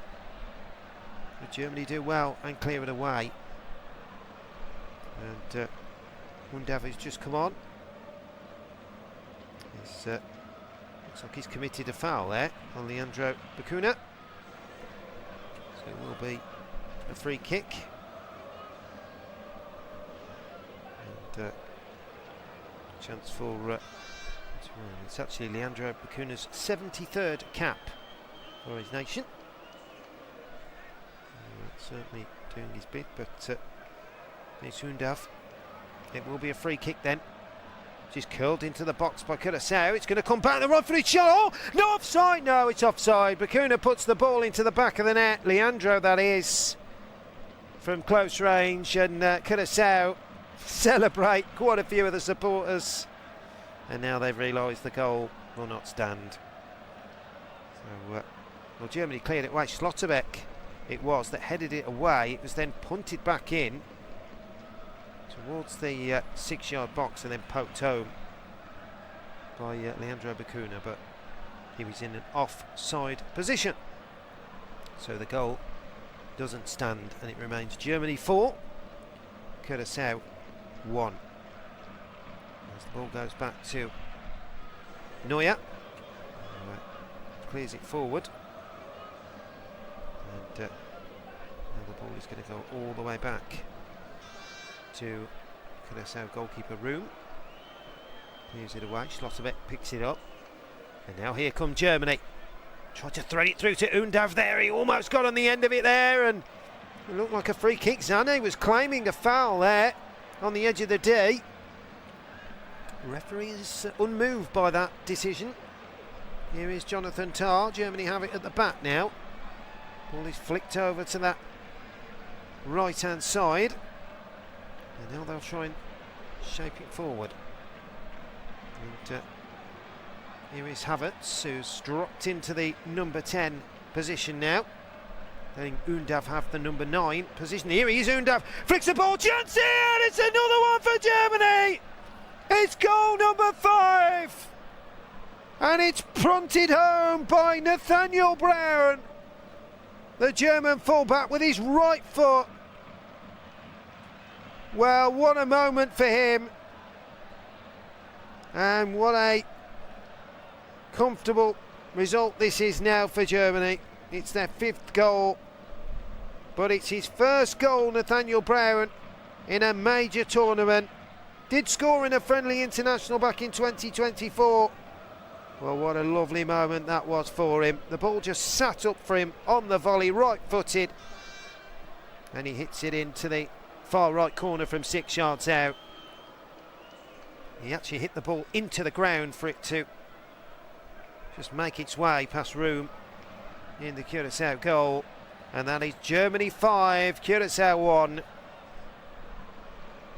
Speaker 1: But Germany do well and clear it away. And Undav has just come on. He's, looks like he's committed a foul there on Leandro Bacuna. So it will be a free kick. And chance for it's actually Leandro Bacuna's 73rd cap for his nation. Certainly doing his bit, but it's Undav. It will be a free kick then. Just curled into the box by Curaçao. It's going to come back the right footed shot. Oh, no offside. No, it's offside. Bacuna puts the ball into the back of the net. Leandro, that is. from close range, and Curaçao celebrate, quite a few of the supporters, and now they've realised the goal will not stand. So, well, Germany cleared it away. Schlotterbeck it was that headed it away. It was then punted back in towards the 6-yard box and then poked home by Leandro Bacuna, but he was in an offside position. So the goal doesn't stand, and it remains Germany 4, Curaçao 1. As the ball goes back to Neuer, who clears it forward, and now the ball is going to go all the way back to Curaçao goalkeeper room. Clears it away. Schlotterbeck picks it up, and now here come Germany. Tried to thread it through to Undav there. He almost got on the end of it there, and it looked like a free kick. Zane was claiming a foul there on the edge of the D. The referee is unmoved by that decision. Here is Jonathan Tah. Germany have it at the back now. Ball is flicked over to that right hand side, and now they'll try and shape it forward. And here is Havertz, who's dropped into the number 10 position now. Letting Undav have the number 9 position. Here he is, Undav flicks the ball, chance here, and it's another one for Germany! It's goal number 5! And it's fronted home by Nathaniel Brown, the German fullback, with his right foot. Well, what a moment for him, and what a comfortable result this is now for Germany. It's their 5th goal, but it's his first goal, Nathaniel Brown, in a major tournament. Did score in a friendly international back in 2024. Well, what a lovely moment that was for him. The ball just sat up for him on the volley, right-footed, and he hits it into the far right corner from 6 yards out. He actually hit the ball into the ground for it to just make its way past room in the Curaçao goal, and that is Germany 5, Curaçao 1.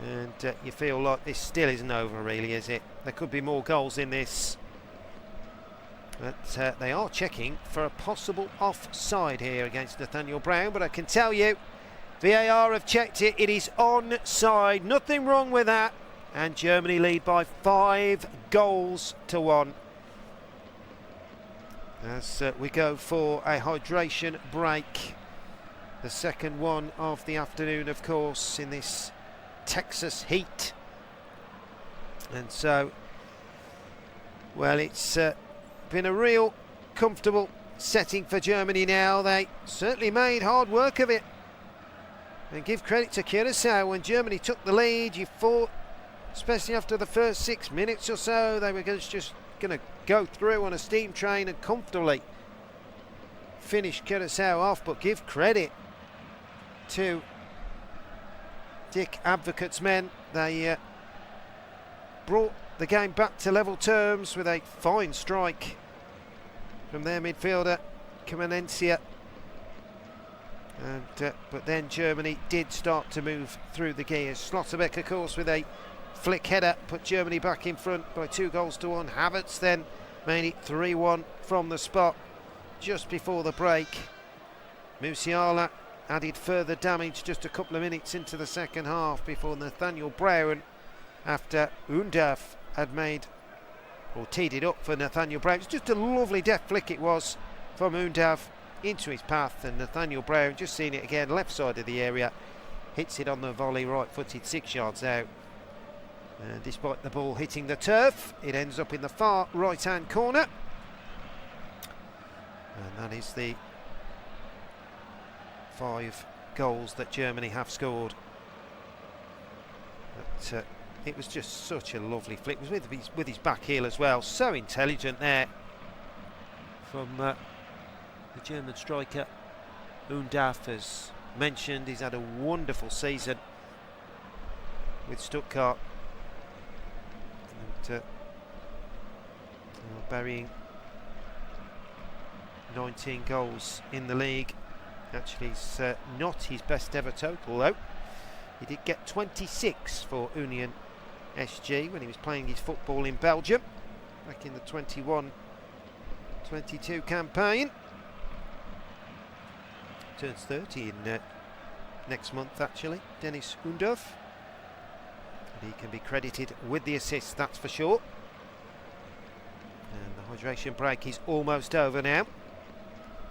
Speaker 1: And you feel like this still isn't over, really, is it? There could be more goals in this, but they are checking for a possible offside here against Nathaniel Brown, but I can tell you VAR have checked it. It is onside, nothing wrong with that, and Germany lead by 5 goals to 1. As we go for a hydration break, the second one of the afternoon, of course, in this Texas heat. And so, well, it's been a real comfortable setting for Germany now. They certainly made hard work of it, and give credit to Curaçao. When Germany took the lead, you thought, especially after the first 6 minutes or so, they were just going to go through on a steam train and comfortably finish Curaçao off. But give credit to Dick Advocate's men. They brought the game back to level terms with a fine strike from their midfielder Kamenencia, and but then Germany did start to move through the gears. Schlotterbeck, of course, with a flick header put Germany back in front by 2 goals to 1. Havertz then made it 3-1 from the spot just before the break. Musiala added further damage just a couple of minutes into the second half before Nathaniel Brown, after Undav had made or teed it up for Nathaniel Brown. It's just a lovely deft flick it was from Undav into his path, and Nathaniel Brown, just seeing it again, left side of the area, hits it on the volley, right-footed, 6 yards out. And despite the ball hitting the turf, it ends up in the far right-hand corner, and that is the 5 goals that Germany have scored. But it was just such a lovely flick. It was with his back heel as well. So intelligent there from the German striker. Undav, as mentioned, he's had a wonderful season with Stuttgart, and burying 19 goals in the league Actually, it's not his best ever total though. He did get 26 for Union SG when he was playing his football in Belgium back in the 21-22 campaign. Turns 30 in next month actually, Dennis Undorf. And he can be credited with the assist, that's for sure. And the hydration break is almost over now.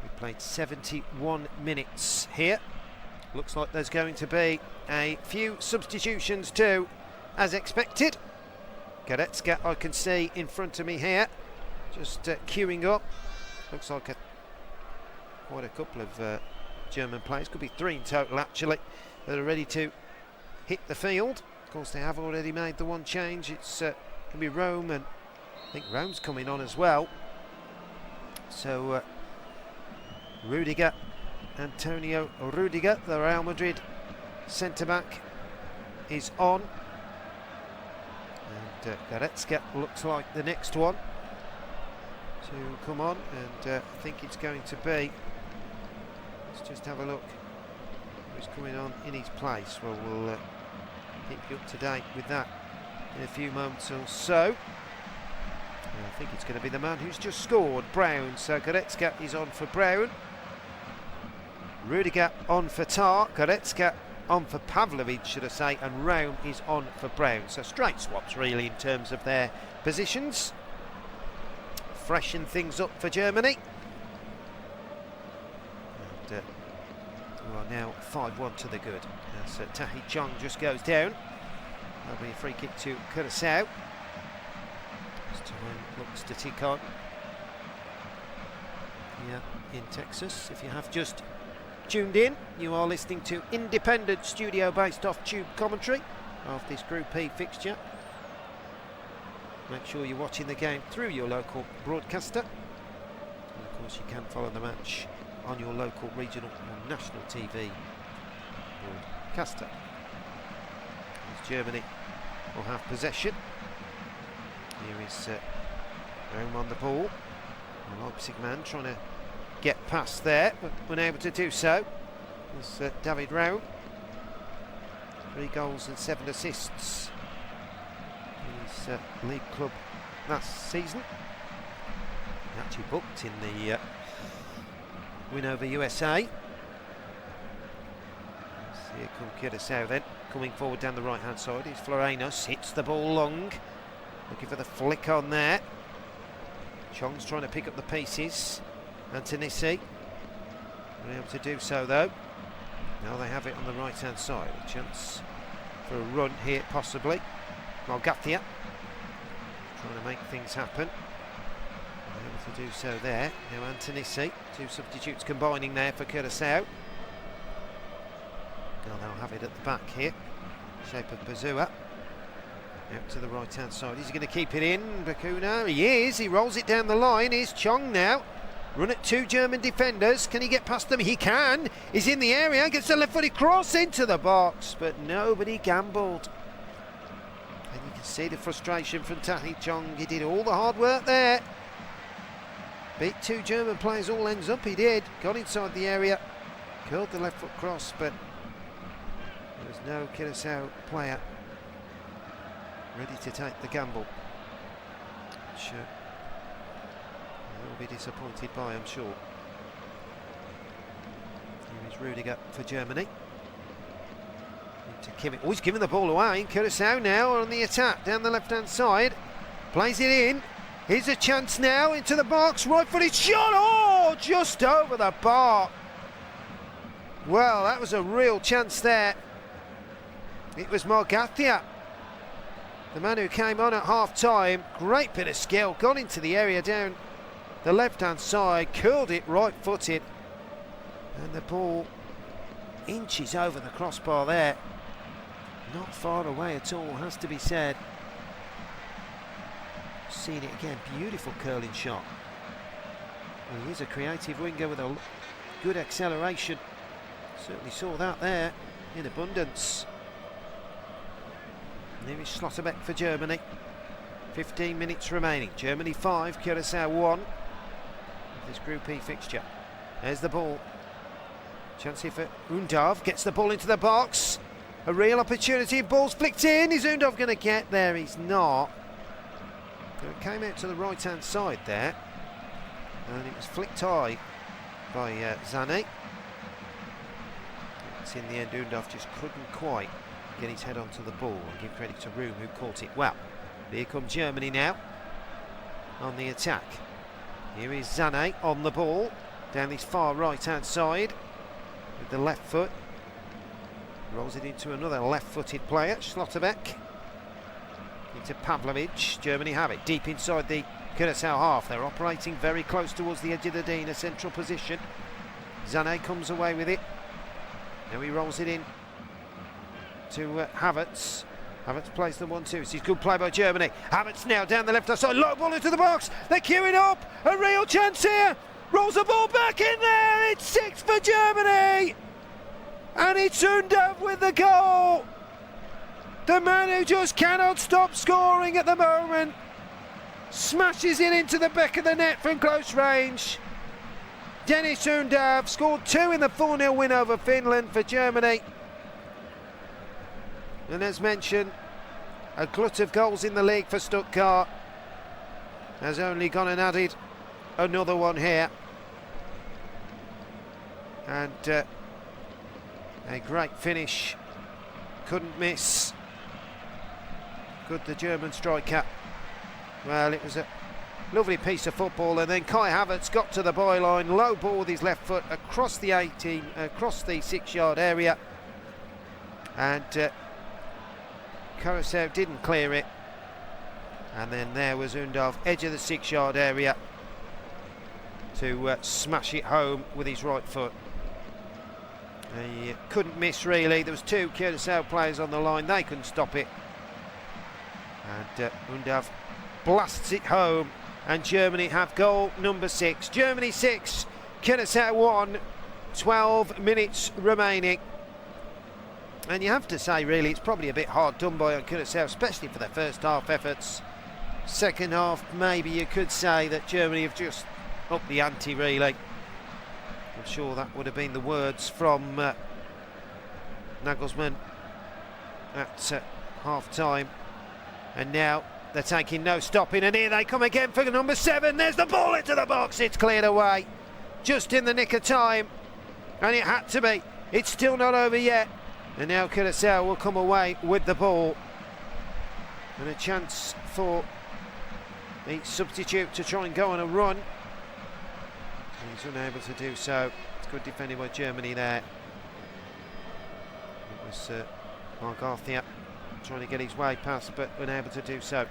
Speaker 1: We've played 71 minutes here. Looks like there's going to be a few substitutions too, as expected. Goretzka I can see in front of me here, just queuing up. Looks like quite a couple of German players, could be 3 in total actually, that are ready to hit the field. Of course they have already made the one change. It's can be Rome, and I think Rome's coming on as well. So Rudiger, Antonio Rudiger, the Real Madrid centre-back, is on. And Goretzka looks like the next one to come on, and I think it's going to be, let's just have a look who's coming on in his place. Well, we'll keep you up to date with that in a few moments or so. I think it's going to be the man who's just scored, Brown. So Goretzka is on for Brown, Rudiger on for Tar, Goretzka on for Pavlovic, should I say, and Rome is on for Brown. So straight swaps really in terms of their positions. Freshen things up for Germany. And we are now 5-1 to the good. So Tahi Chong just goes down. That'll be a free kick to Curaçao. This time looks to tick on. Yeah, in Texas. If you have just tuned in, you are listening to independent studio-based off-tube commentary of this Group E fixture. Make sure you're watching the game through your local broadcaster. And of course you can follow the match on your local, regional or national TV broadcaster. As Germany will have possession. Here is Rome on the ball. The Leipzig man trying to get past there, but unable to do so. It's David Rome. 3 goals and 7 assists in his league club last season. He actually booked in the win over USA. Here come Curaçao then, coming forward down the right hand side. Is Florenos, hits the ball long, looking for the flick on there. Chong's trying to pick up the pieces. Antonissi, unable to do so though. Now they have it on the right hand side. A chance for a run here possibly. Malgathia trying to make things happen. Unable to do so there. Now Antonissi, 2 substitutes combining there for Curaçao. Now they'll have it at the back here. Shape of Bazua. Out to the right hand side. Is he going to keep it in? Bacuna, he is. He rolls it down the line. Here's Chong now. Run at 2 German defenders. Can he get past them? He can. He's in the area. Gets a left-footed cross into the box, but nobody gambled. And you can see the frustration from Tahi Chong. He did all the hard work there. Beat 2 German players all ends up. He did. Got inside the area. Curled the left foot cross, but there was no Curaçao player ready to take the gamble. Which will be disappointed by, I'm sure. Here is Rudiger for Germany. Into Kimmich. Oh, he's giving the ball away. Curaçao now on the attack down the left-hand side. Plays it in. Here's a chance now into the box. Right-footed shot. Oh, just over the bar. Well, that was a real chance there. It was Malgathia, the man who came on at half-time. Great bit of skill. Got into the area down the left-hand side, curled it right-footed, and the ball inches over the crossbar there. Not far away at all, has to be said. Seen it again, beautiful curling shot. Well, he is a creative winger with a good acceleration. Certainly saw that there in abundance. And here is Schlotterbeck for Germany. 15 minutes remaining. Germany 5, Curaçao 1. This Group E fixture. There's the ball. Chance here for Undov, gets the ball into the box. A real opportunity, ball's flicked in. Is Undov going to get there? He's not. So it came out to the right hand side there, and it was flicked high by Zane. It's in the end, Undov just couldn't quite get his head onto the ball, and give credit to Room who caught it well. Here comes Germany now on the attack. Here is Zane on the ball down this far right hand side with the left foot. Rolls it into another left-footed player, Schlotterbeck. Into Pavlovic. Germany have it deep inside the Curaçao half. They're operating very close towards the edge of the D in a central position. Zane comes away with it. Now he rolls it in to Havertz. Havertz plays the 1-2. It's good play by Germany. Havertz now down the left-hand side. Low ball into the box. They're queuing up. A real chance here. Rolls the ball back in there. It's 6 for Germany. And it's Undov with the goal. The man who just cannot stop scoring at the moment. Smashes it into the back of the net from close range. Dennis Undov scored 2 in the 4-0 win over Finland for Germany. And as mentioned, a glut of goals in the league for Stuttgart. Has only gone and added another one here. And a great finish, couldn't miss. Good, the German striker. Well, it was a lovely piece of football, and then Kai Havertz got to the byline, low ball with his left foot across the 18, across the 6-yard area, and Curaçao didn't clear it. And then there was Undov, edge of the 6-yard area, to smash it home with his right foot. He couldn't miss really. There was 2 Curaçao players on the line, they couldn't stop it. And Undov blasts it home, and Germany have goal number 6. Germany 6, Curaçao 1, 12 minutes remaining. And you have to say really it's probably a bit hard done by on Curaçao, especially for their first half efforts. Second half, maybe you could say that Germany have just upped the ante really. I'm sure that would have been the words from Nagelsmann at half time. And now they're taking no stopping, and here they come again for number 7. There's the ball into the box. It's cleared away just in the nick of time, and it had to be. It's still not over yet, and now Curaçao will come away with the ball, and a chance for the substitute to try and go on a run. He's unable to do so. It's good defending by Germany there. It was Mark Arthur trying to get his way past, but unable to do so.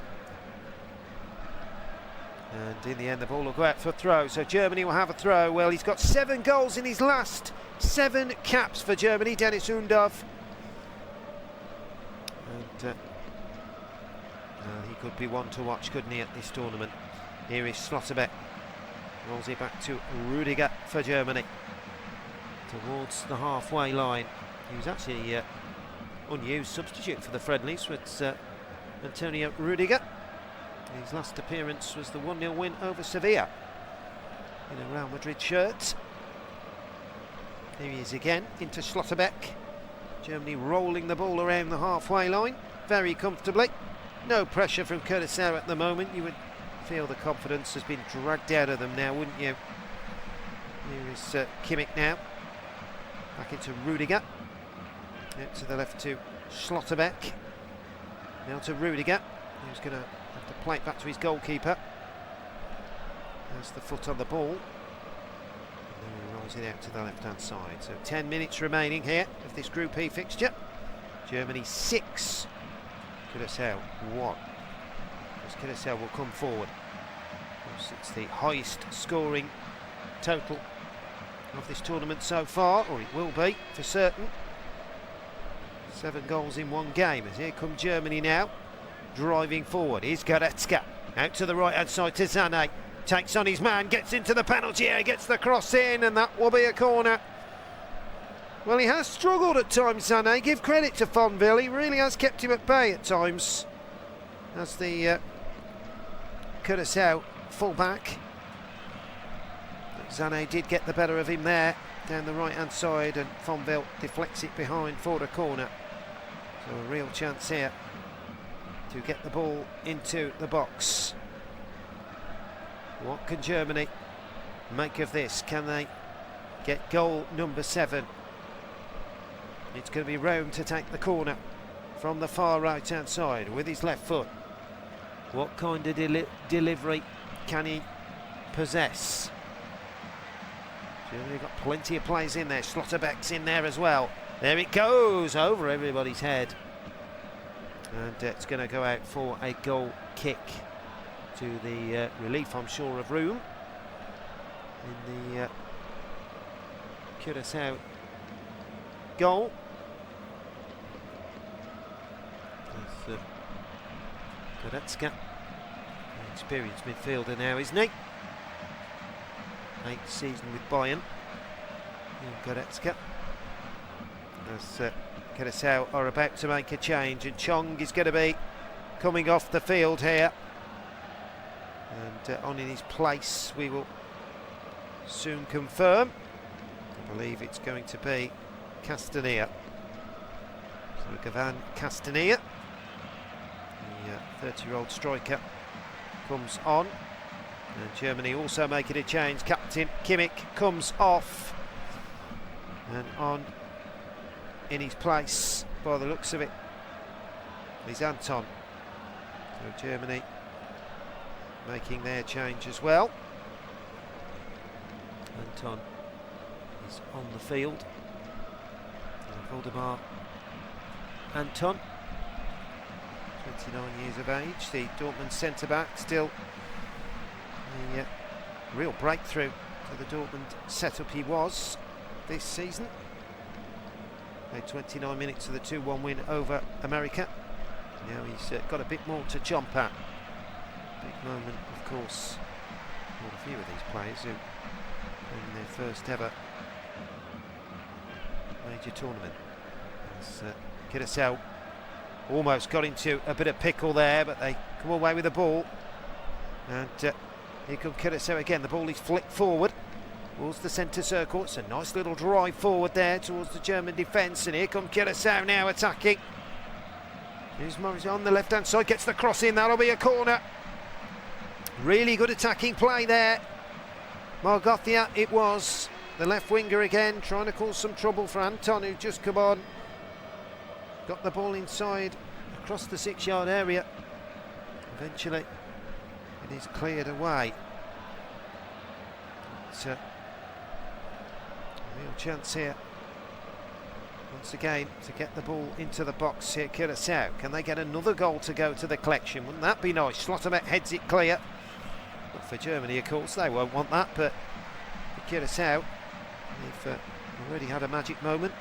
Speaker 1: And in the end, the ball will go out for a throw. So Germany will have a throw. Well, he's got 7 goals in his last 7 caps for Germany, Dennis Undov. And he could be one to watch, couldn't he, at this tournament? Here is Schlotterbeck. Rolls it back to Rudiger for Germany. Towards the halfway line. He was actually unused substitute for the friendlies with Antonio Rudiger. His last appearance was the 1-0 win over Sevilla in a Real Madrid shirt. Here he is again into Schlotterbeck. Germany rolling the ball around the halfway line very comfortably. No pressure from Curaçao at the moment. You would feel the confidence has been dragged out of them now, wouldn't you? Here is Kimmich now. Back into Rudiger. Out to the left to Schlotterbeck. Now to Rudiger, who's going to have to play it back to his goalkeeper. There's the foot on the ball. And then he rolls it out to the left-hand side. So 10 minutes remaining here of this Group E fixture. Germany 6, Curaçao 1. Curaçao will come forward. It's the highest scoring total of this tournament so far, or it will be for certain. 7 goals in 1 game, as here come Germany now, driving forward. Here's Goretzka, out to the right hand side to Zane, takes on his man, gets into the penalty area, gets the cross in, and that will be a corner. Well, he has struggled at times, Zane. Give credit to Fonville, he really has kept him at bay at times. As the Curaçao full back. Zane did get the better of him there. down the right-hand side, and Fonville deflects it behind for a corner. So a real chance here to get the ball into the box. What can Germany make of this? Can they get goal number 7? It's going to be Rome to take the corner from the far right-hand side with his left foot. What kind of delivery can he possess? Germany got plenty of players in there. Schlotterbeck's in there as well. There it goes, over everybody's head. And it's going to go out for a goal kick to the relief, I'm sure, of Room in the Curaçao goal. There's Goretzka, an experienced midfielder now, isn't he? 8th season with Bayern. Goretzka. As Curaçao are about to make a change, and Chong is going to be coming off the field here. And on in his place, we will soon confirm. I believe it's going to be Castagna. So Gavan Castagna, the 30-year-old striker, comes on. And Germany also making a change. Captain Kimmich comes off, and on in his place, by the looks of it, is Anton. So Germany making their change as well. Anton is on the field. Valdemar Anton, 29 years of age, the Dortmund centre-back, still a real breakthrough to the Dortmund setup he was this season. Played 29 minutes of the 2-1 win over America. Now he's got a bit more to jump at. Big moment, of course, for a few of these players who in their first ever major tournament. As Curaçao almost got into a bit of pickle there, but they come away with the ball. And here comes Curaçao again. The ball is flicked forward towards the centre circle. It's a nice little drive forward there towards the German defence, and here comes Curaçao now attacking. Here's Morris on the left-hand side, gets the cross in. That'll be a corner. Really good attacking play there. Margothia it was, the left winger again, trying to cause some trouble for Anton, who just come on. Got the ball inside across the 6-yard area. Eventually it is cleared away. It's a real chance here once again to get the ball into the box here. Curaçao, can they get another goal to go to the collection? Wouldn't that be nice? Schlotterbeck heads it clear. Not for Germany, of course, they won't want that, but for Curaçao, they've already had a magic moment.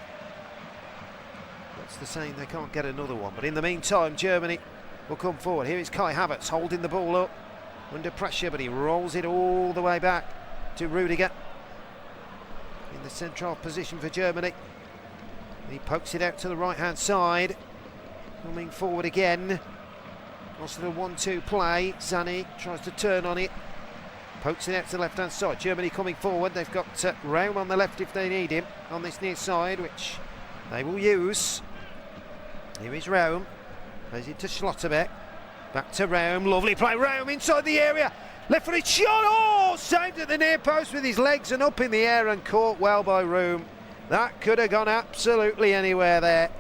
Speaker 1: What's the saying? They can't get another one. But in the meantime, Germany will come forward. Here is Kai Havertz holding the ball up under pressure, but he rolls it all the way back to Rudiger in the central position for Germany. He pokes it out to the right-hand side, coming forward again. Lost a 1-2 play. Zani tries to turn on it, pokes it out to the left-hand side. Germany coming forward. They've got Raum on the left if they need him on this near side, which they will use. Here is Raum, plays it to Schlotterbeck, back to Raum, lovely play. Raum inside the area, left-footed shot, oh, saved at the near post with his legs and up in the air, and caught well by Raum. That could have gone absolutely anywhere there.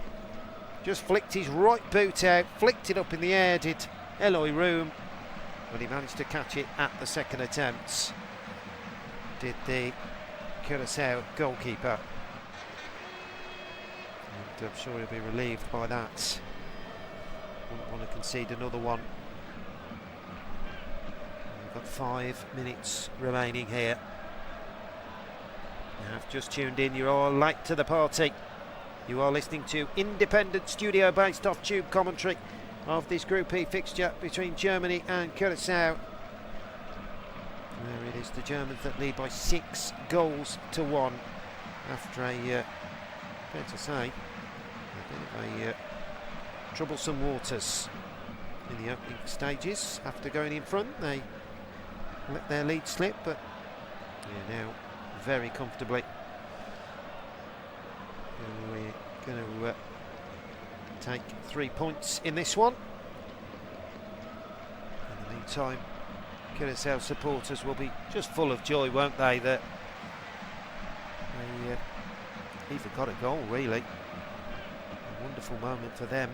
Speaker 1: Just flicked his right boot out, flicked it up in the air, did Eloy Raum, but he managed to catch it at the second attempt. Did the Curaçao goalkeeper. And I'm sure he'll be relieved by that. Wouldn't want to concede another one. We've got 5 minutes remaining here. You have just tuned in, you're all late to the party. You are listening to independent studio-based off-tube commentary of this Group E fixture between Germany and Curaçao. Where it is the Germans that lead by 6 goals to 1 after a, fair to say, a bit of a troublesome waters in the opening stages. After going in front, they let their lead slip, but now very comfortably we're going to take 3 points in this one. In the meantime, Curaçao supporters will be just full of joy, won't they, that they even got a goal, really. A wonderful moment for them.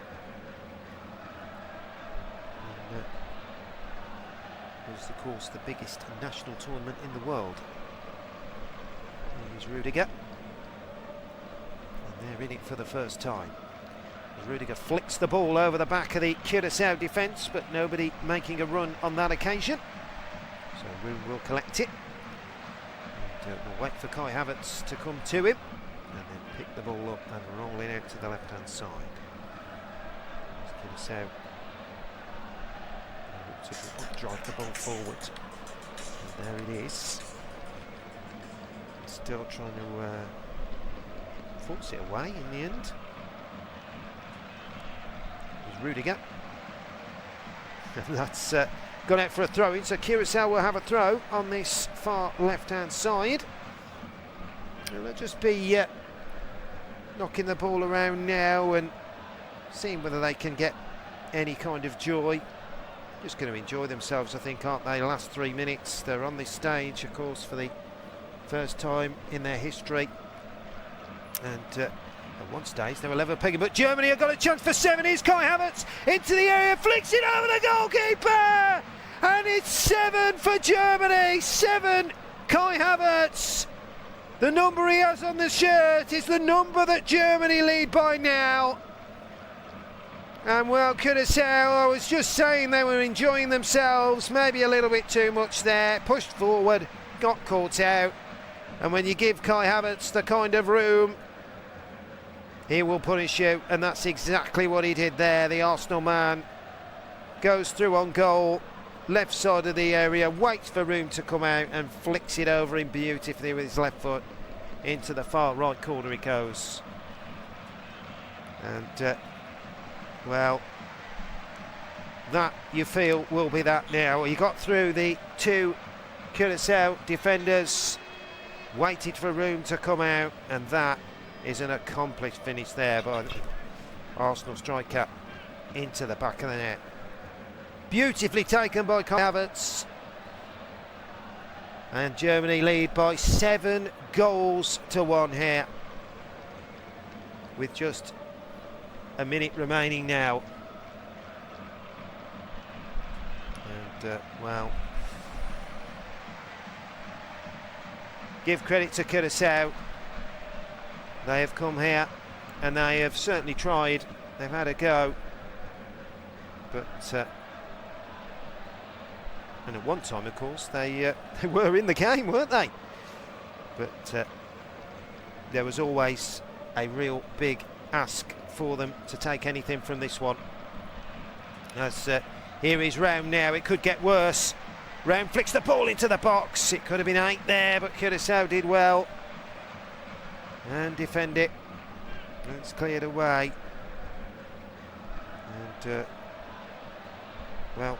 Speaker 1: And, it was, of course, the biggest national tournament in the world. Here's Rudiger. And they're in it for the first time. As Rudiger flicks the ball over the back of the Curaçao defence, but nobody making a run on that occasion. So Roon will collect it. And we'll wait for Kai Havertz to come to him. And then pick the ball up and roll it out to the left-hand side. Curaçao to drive the ball forward. And there it is. Still trying to force it away in the end. There's Rudiger. And that's gone out for a throw-in, so Curaçao will have a throw on this far left-hand side. And they'll just be knocking the ball around now and seeing whether they can get any kind of joy. Just going to enjoy themselves, I think, aren't they? Last 3 minutes. They're on this stage, of course, for the first time in their history. And at one stage they were level pegging, but Germany have got a chance for 7. Here's Kai Havertz into the area, flicks it over the goalkeeper, and it's 7 for Germany. 7, Kai Havertz. The number he has on the shirt is the number that Germany lead by now. And well, Curaçao, I was just saying they were enjoying themselves, maybe a little bit too much there, pushed forward, got caught out. And when you give Kai Havertz the kind of room, he will punish you, and that's exactly what he did there. The Arsenal man goes through on goal, left side of the area, waits for room to come out and flicks it over him beautifully with his left foot. Into the far right corner he goes. And well, that you feel will be that now. He got through the 2 Curaçao defenders, waited for room to come out, and that is an accomplished finish there by the Arsenal striker into the back of the net. Beautifully taken by Kai Havertz. And Germany lead by 7 goals to 1 here, with just a minute remaining now. And well, give credit to Curaçao. They have come here and they have certainly tried. They've had a go, but and at one time, of course, they were in the game, weren't they? But there was always a real big ask for them to take anything from this one. As here is Round now, it could get worse. Round flicks the ball into the box. It could have been 8 there, but Curaçao did well and defend it. It's cleared away. And well,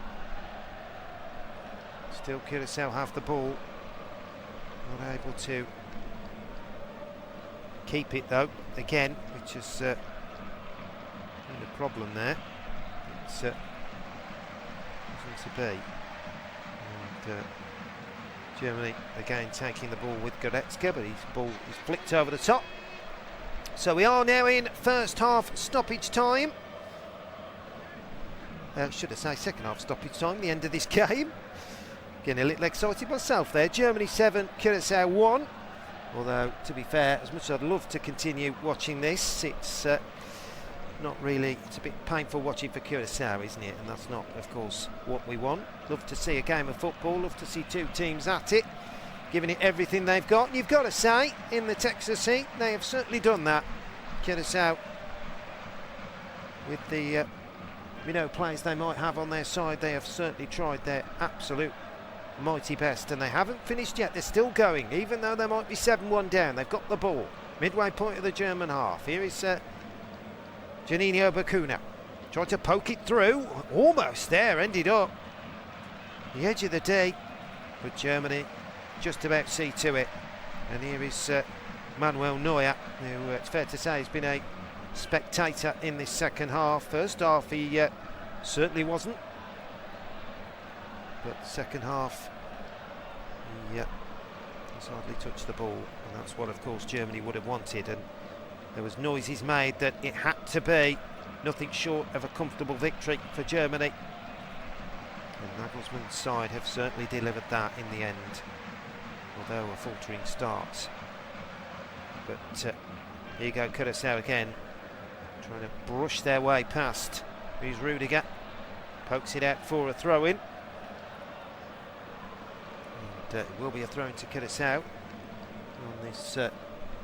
Speaker 1: still Curaçao have the ball. Not able to keep it though, again, which is been a problem there. It's wasn't to be. And Germany again taking the ball with Goretzka, but his ball is flicked over the top. So we are now in first half stoppage time. Should I say second half stoppage time, the end of this game. Getting a little excited myself there. Germany 7, Curaçao 1. Although, to be fair, as much as I'd love to continue watching this, it's not really, it's a bit painful watching for Curaçao, isn't it? And that's not, of course, what we want. Love to see a game of football, love to see 2 teams at it, giving it everything they've got. And you've got to say, in the Texas heat, they have certainly done that. Curaçao, with the players they might have on their side, they have certainly tried their absolute mighty best, and they haven't finished yet. They're still going, even though they might be 7-1 down. They've got the ball midway point of the German half. Here is Leandro Bacuna, tried to poke it through, almost there, ended up the edge of the D, but Germany just about see to it. And here is Manuel Neuer, who it's fair to say has been a spectator in this second half. First half he certainly wasn't, but second half he he's hardly touched the ball, and that's what of course Germany would have wanted, and there was noises made that it had to be nothing short of a comfortable victory for Germany. And Nagelsmann's side have certainly delivered that in the end, although a faltering start. But here you go, Curaçao again, trying to brush their way past. Here's Rudiger, pokes it out for a throw-in. And it will be a throw-in to Curaçao on this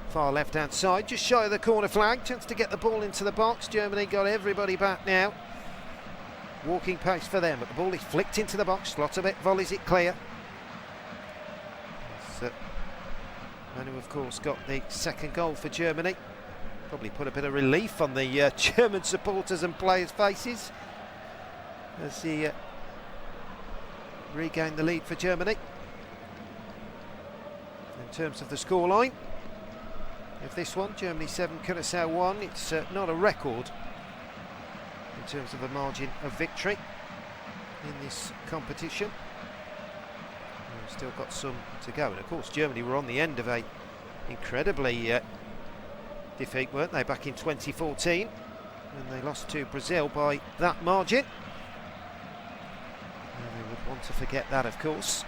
Speaker 1: far left-hand side, just shy of the corner flag. Chance to get the ball into the box. Germany got everybody back now. Walking pace for them, but the ball is flicked into the box. Slotterbeck volleys it clear. Manu, of course, got the second goal for Germany. Probably put a bit of relief on the German supporters and players' faces as he regained the lead for Germany. In terms of the scoreline of this one, Germany 7, Curaçao 1. It's not a record in terms of the margin of victory in this competition. We've still got some to go, and of course Germany were on the end of a incredibly defeat, weren't they, back in 2014 when they lost to Brazil by that margin. And they would want to forget that, of course.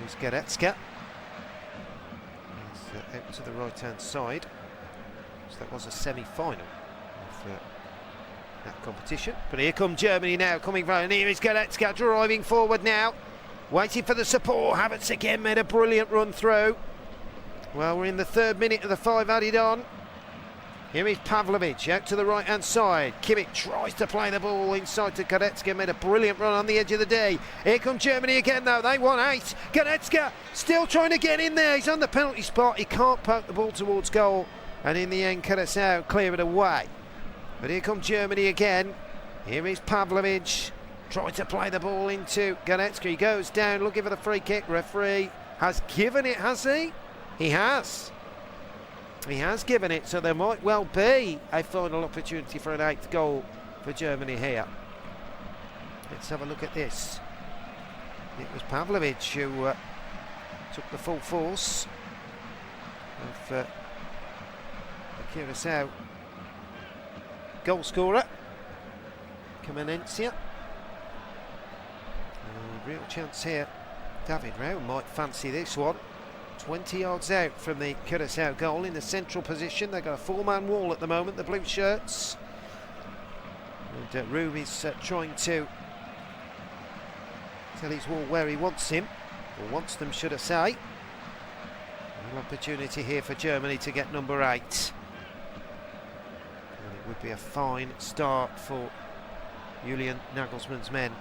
Speaker 1: Here's Goretzka. He's out to the right hand side, so that was a semi-final of that competition. But here come Germany now, coming round, and here is Goretzka driving forward now, waiting for the support. Havertz again made a brilliant run through. Well, we're in the 3rd minute of the 5 added on. Here is Pavlovic out to the right hand side. Kimmich tries to play the ball inside to Goretzka, made a brilliant run on the edge of the D. Here come Germany again though, they want 8. Goretzka still trying to get in there, he's on the penalty spot, he can't poke the ball towards goal, and in the end Curaçao clear it away. But here come Germany again. Here is Pavlovic trying to play the ball into Goretzka. He goes down looking for the free kick. Referee has given it, has he? He has. He has given it, so there might well be a final opportunity for an 8th goal for Germany here. Let's have a look at this. It was Pavlovic who took the full force of the Curaçao goal scorer, Kamenencia. Real chance here. David Raum might fancy this one. 20 yards out from the Curaçao goal in the central position. They've got a 4-man wall at the moment, the blue shirts. And Raum is trying to tell his wall where he wants him, or wants them, should I say. An opportunity here for Germany to get number 8. And it would be a fine start for Julian Nagelsmann's men.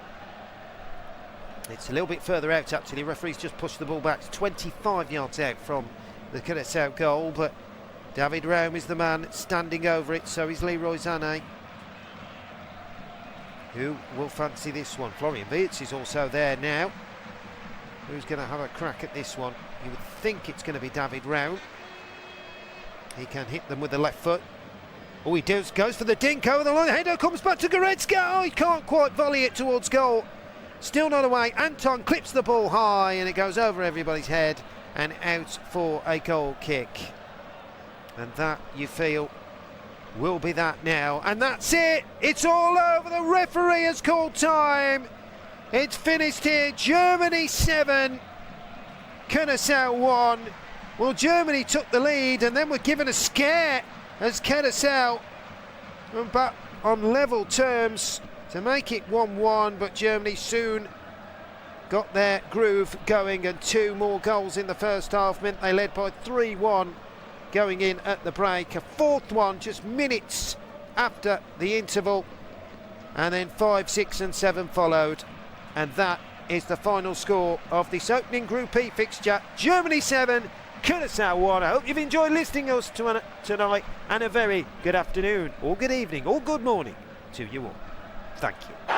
Speaker 1: It's a little bit further out actually. Referee's just pushed the ball back 25 yards out from the Curaçao goal, but David Raum is the man standing over it, so is Leroy Sané. Who will fancy this one? Florian Wirtz is also there now. Who's going to have a crack at this one? You would think it's going to be David Raum. He can hit them with the left foot. Oh, he does, goes for the dink over the line. The header comes back to Goretzka. Oh, he can't quite volley it towards goal. Still not away. Anton clips the ball high and it goes over everybody's head and out for a goal kick. And that, you feel, will be that now. And that's it. It's all over. The referee has called time. It's finished here. Germany 7, Curaçao 1. Well, Germany took the lead and then were given a scare as Curaçao went back on level terms to make it 1-1, but Germany soon got their groove going, and 2 more goals in the first half meant they led by 3-1 going in at the break. A 4th one just minutes after the interval, and then 5, 6 and 7 followed, and that is the final score of this opening Group E fixture. Germany 7, Curaçao 1. I hope you've enjoyed listening to us tonight, and a very good afternoon or good evening or good morning to you all. Thank you.